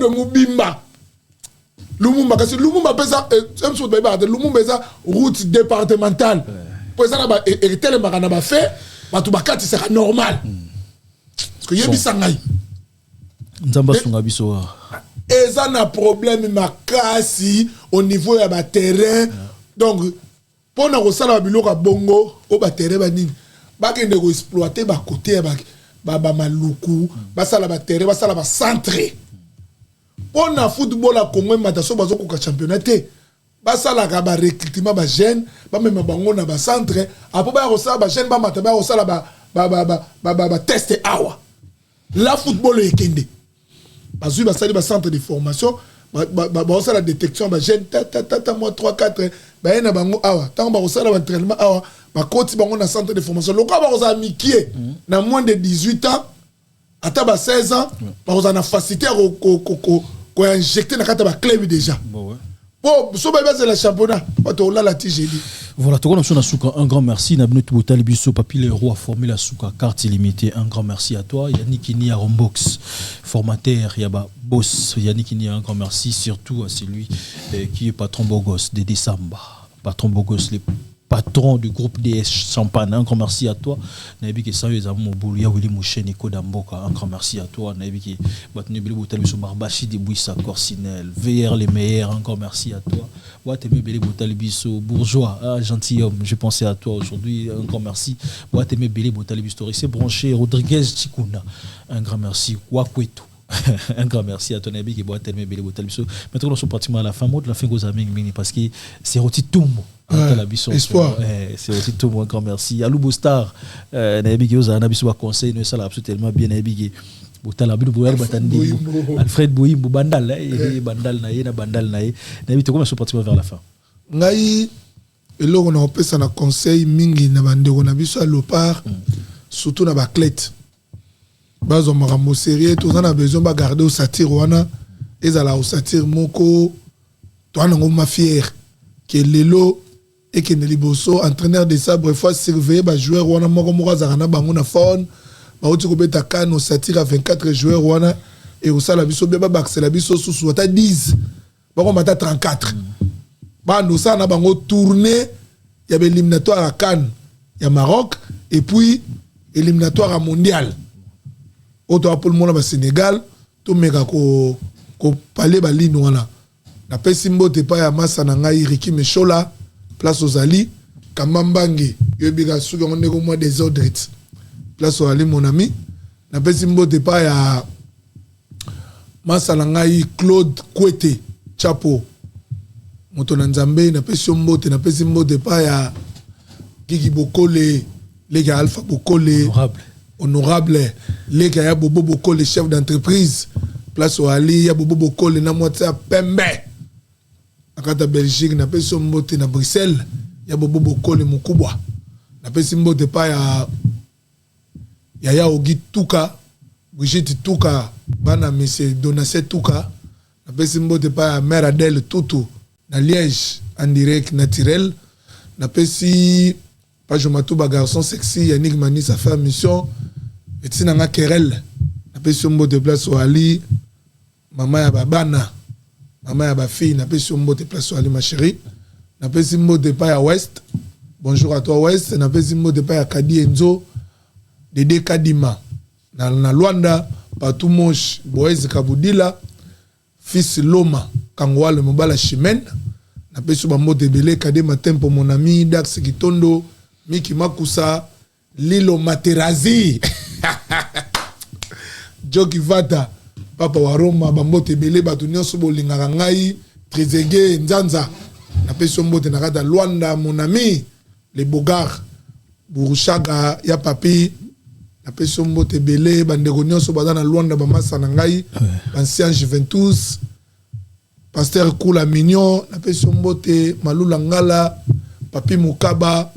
Mubimba Lumumba parce que Lumumba pesa même chose Lumumba pesa route départementale pour ça là et tel magana ba fait ba tout bakati c'est normal parce que yebi sangai nzamba sunga biso et ça na problème makasi au niveau ya ba terrain donc pour na kosala biloko bongo o ba terrain ba nini ba kende ko exploiter ba côté ba maluku ba sala ba terrain ba sala ba centre pour na football a Congo mataso bazo ko championnat ba sala ka ba recrutement ba jeune ba même bango na ba centre après ba kosala ba jeune ba mata ba kosala ba test awa la football est kende bazu ba sali ba centre de formation ba osala détection ba jeune tata moi 3 4 ba ena bango awa tant ba osala ba entraînement awa ba koti bango na centre de formation lokwa ba osala mikie na moins de 18 ans ata ba 16 ans ba osala na facilité ko injecter na kata ba club déjà bon so ba c'est le championnat bato la TGD. Voilà, tout le monde un grand merci. Nabnou Toubouta Libiso, Papi le roi formé la souka carte illimitée. Un grand merci à toi. Yannick Ini à Rombox, formateur, Yaba boss. Yannick Ini un grand merci surtout à celui qui est patron Bogos de Décembre. Patron Bogos, les patron du groupe DS Champagne. Un grand merci à toi. Naïbi qui ça les amours Boulia Willy Mouché Nico Damboka. Un grand merci à toi. Naïbi qui battu Billy Boutali sur Marbachi de Bouissa Corsinel. VR les meilleurs. Un grand merci à toi. Boatemé Billy Boutali Bisso Bourgeois, gentilhomme. Je pensais à toi aujourd'hui. Un grand merci. Boatemé Billy Boutali Bisso. C'est branché Rodriguez Chikuna. Un grand merci. Wakwetu. Un grand merci à ton ami qui boit tellement belle bouteille. Maintenant, nous sommes pratiquement à la fin de la fin de mini parce que c'est Roti Toumbo. Espoir. C'est Roti Toumbo. Un grand merci. À Loubo Star, Nabi qui a un abisso à conseil, nous sommes absolument bien. Nabi qui Alfred Bouimbo Bandal, Bandal Naye, Bandal Naye. Nabi, tu commences pratiquement vers la fin. Naï, et là, on a fait un conseil, Mingi, Nabande, on a vu ça à l'opar, surtout dans la clette. Bas on m'a sérieux tout ça a besoin de garder au satire wana et à la au satire moko toi on ma fier que lelo et que Neliboso entraîneur de ça bref fois surveiller ba joueur wana moko moko zarana bango na phone ba oti ko beta kan au satire à 24 joueurs wana et au sala biso beba baxe la biso sous ta 10 ba ko mata 34 ba no ça na bango tourner il y avait éliminatoire à Cannes il y a Maroc et puis éliminatoire à mondial. Auto pour le monde au Sénégal, tout mega ko palais balino wana. Na pesimbo te pa ya masa na ngai Ricky Meshola, place aux Ali, Kamambangi, yobiga suga on nego moi des ordres. Place aux Ali mon ami. Na pesimbo te pa ya masa na ngai Claude Kwete, Chapo. Moto na Nzambe na pesimbo te pa ya Gigi Bokole, Lega Alpha Bokole. Honorable, les gars, ya Bobo Boko, les chefs d'entreprise, place au Ali, ya Bobo Boko, les Namotia Pembe. Akata Belgique, n'a pas son mot na Bruxelles, ya Bobo Boko, les Moukouba. N'a pas son mot de pas ya Ogi Touka, Brigitte Touka, Bana Monsieur Donacet Touka. N'a pas son mot de pas ya Mère Adèle Toutou, na Liège, en direct naturel. N'a pas si. Pas je m'attends garçon sexy Yannick Mani ça fait mission et si nanga Kerel na pesi mbo de place au Ali maman ya babana maman ya ba fille na pesi mbo de place au Ali ma chérie na pesi mbo de pa ya West bonjour à toi West na pesi mbo de pa ya Kadi Enzo Dede Kadima na Luanda Patou Moche Boez Kabudila fils Loma Kangwa le Mobala Chimène na pesi mbo de belé Kade Matempo mon ami Dax Kitondo Miki Makusa, Lilo Materazi, Joki Vata, Papa Waroma, Bambote Bele, Batunio Sobo Lingarangai, Trezege, Nzanza, Napeso Mbote Narada, Luanda, mon ami, les Bogards, Burushaga, Ya Papi, Napeso Mbote Bele, Bandegonio Sobadana, Luanda, Bamasa Nangai, Ancien Juventus, Pasteur Kula Mignon, Napeso Mbote, Malula Ngala, Papi Mukaba,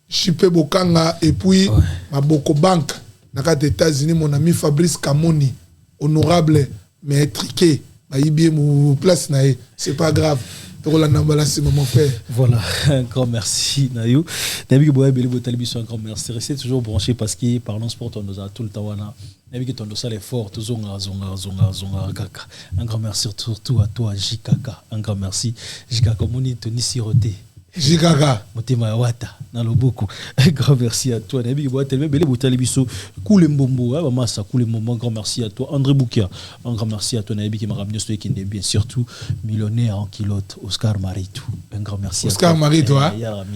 Chipe Bokanga et puis Maboko Bank dans les États-Unis mon ami Fabrice Kamoni honorable mais triqué baïbi mon place naé c'est pas grave mon frère. Voilà, un grand merci Nayou. Nabi Boya Beli Botalibi un grand merci. Restez toujours branché parce que parlons sport on nous a tout le temps wana. Nabi qui ton dossier est fort toujours zonga kaka. Un grand merci surtout à toi Jikaka. Un grand merci Jikaka Moni Tony Siroté. Jikaka Motema Wata na Loboko. Un grand merci à toi Nabi Boya tellement Beli Botalibiso Koule Mbombo hein massa Koule Mbombo. Un grand merci à toi André Boukia. Un grand merci à toi Nabi qui m'a ramené ce qui est bien surtout millionnaire en kilote Oscar Maritou. Un grand merci Oscar à toi. Maritou hein.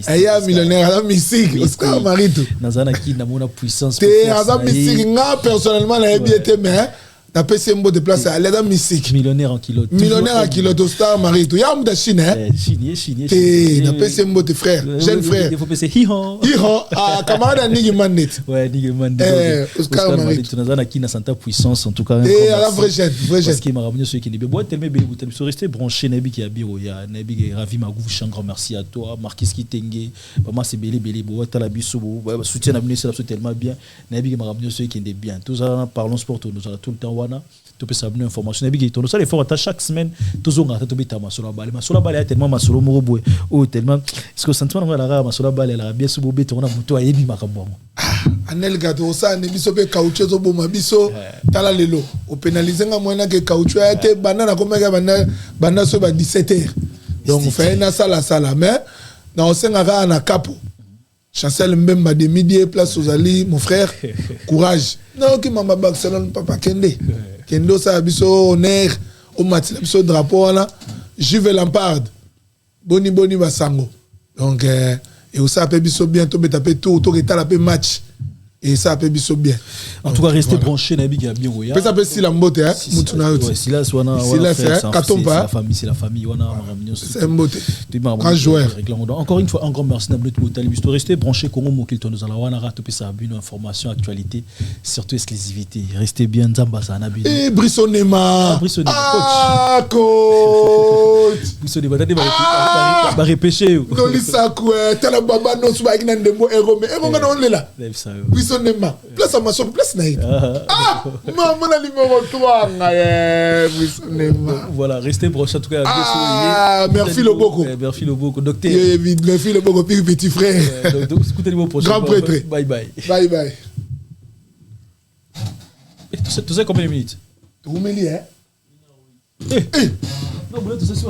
Aya millionnaire à la musique Oscar Maritou. Nazana qui n'a mon puissance. T'es à la musique nga personnellement la bien mais na PC mbo de place à l'aide musique millionnaire en kilote. Millionnaire en kilote Oscar Maritou. Ya mda Chine hein. Chine. T'es na PC mbo de frère, jeune frère. Il faut penser hiho. Ah camarade Nigi Mandet. Ouais, Nigi Mandet. Oscar Maritou. Nazana qui n'a santa puissance en tout cas. Et à la vraie jeune. Parce qu'il m'a ramené ceux qui n'est bien. Bon tellement belle bouteille. So rester branché Nabi qui a biro ya Nabi ravi Magouf un grand merci à toi Marquis Kitenge. Maman c'est belé bo tala biso soutien à venir c'est tellement bien. Nabi qui m'a ramené ceux qui n'est bien. Tous ça parlons sport nous a tout le temps wana. Tu peux savoir information Nabi qui tourne ça les fois chaque semaine tous on a tout bita masolo balé tellement masolo moroboué oh tellement est-ce que sentiment on a la masolo balé la bien sous bobé on a moto a yebi makambo anel gato ça ne biso pe caoutchouc zo boma biso tala lelo o pénaliser nga moyen que caoutchouc a été banana comme bana so ba 17h donc fait na sala mais na osengaka na capo Chancel Mbemba de midi place aux alliés mon frère courage non qui mama Barcelone papa Kendo ça biso honneur au match biso drapeau là Juve Lampard boni basango donc et aussi appelle biso bientôt taper tout la match et ça appelle biso bien en tout cas restez branché na bi bien oya peut s'appeler si la mbote hein mutuna ouais si là soit c'est la famille wana c'est mbote grand joueur encore une fois un grand merci na Bleu Tali biso restez branché Congo Mokilto nous allons wana rato pesa bino information actualité surtout exclusivité restez bien nzamba ça na bino et Brissonema coach Brissonema date ba repêcher non lisaku tala baba no suba ina ndembo ero mais ero ngana onlela Brissonema place à ma soeur place naïve maman la numéro 3 Brissonema voilà restez branché en tout cas merci le beaucoup docteur merci le beaucoup petit frère donc écoutez le prochain grand prêtre bye tu sais combien de minutes tu m'as dit hein non, tu sais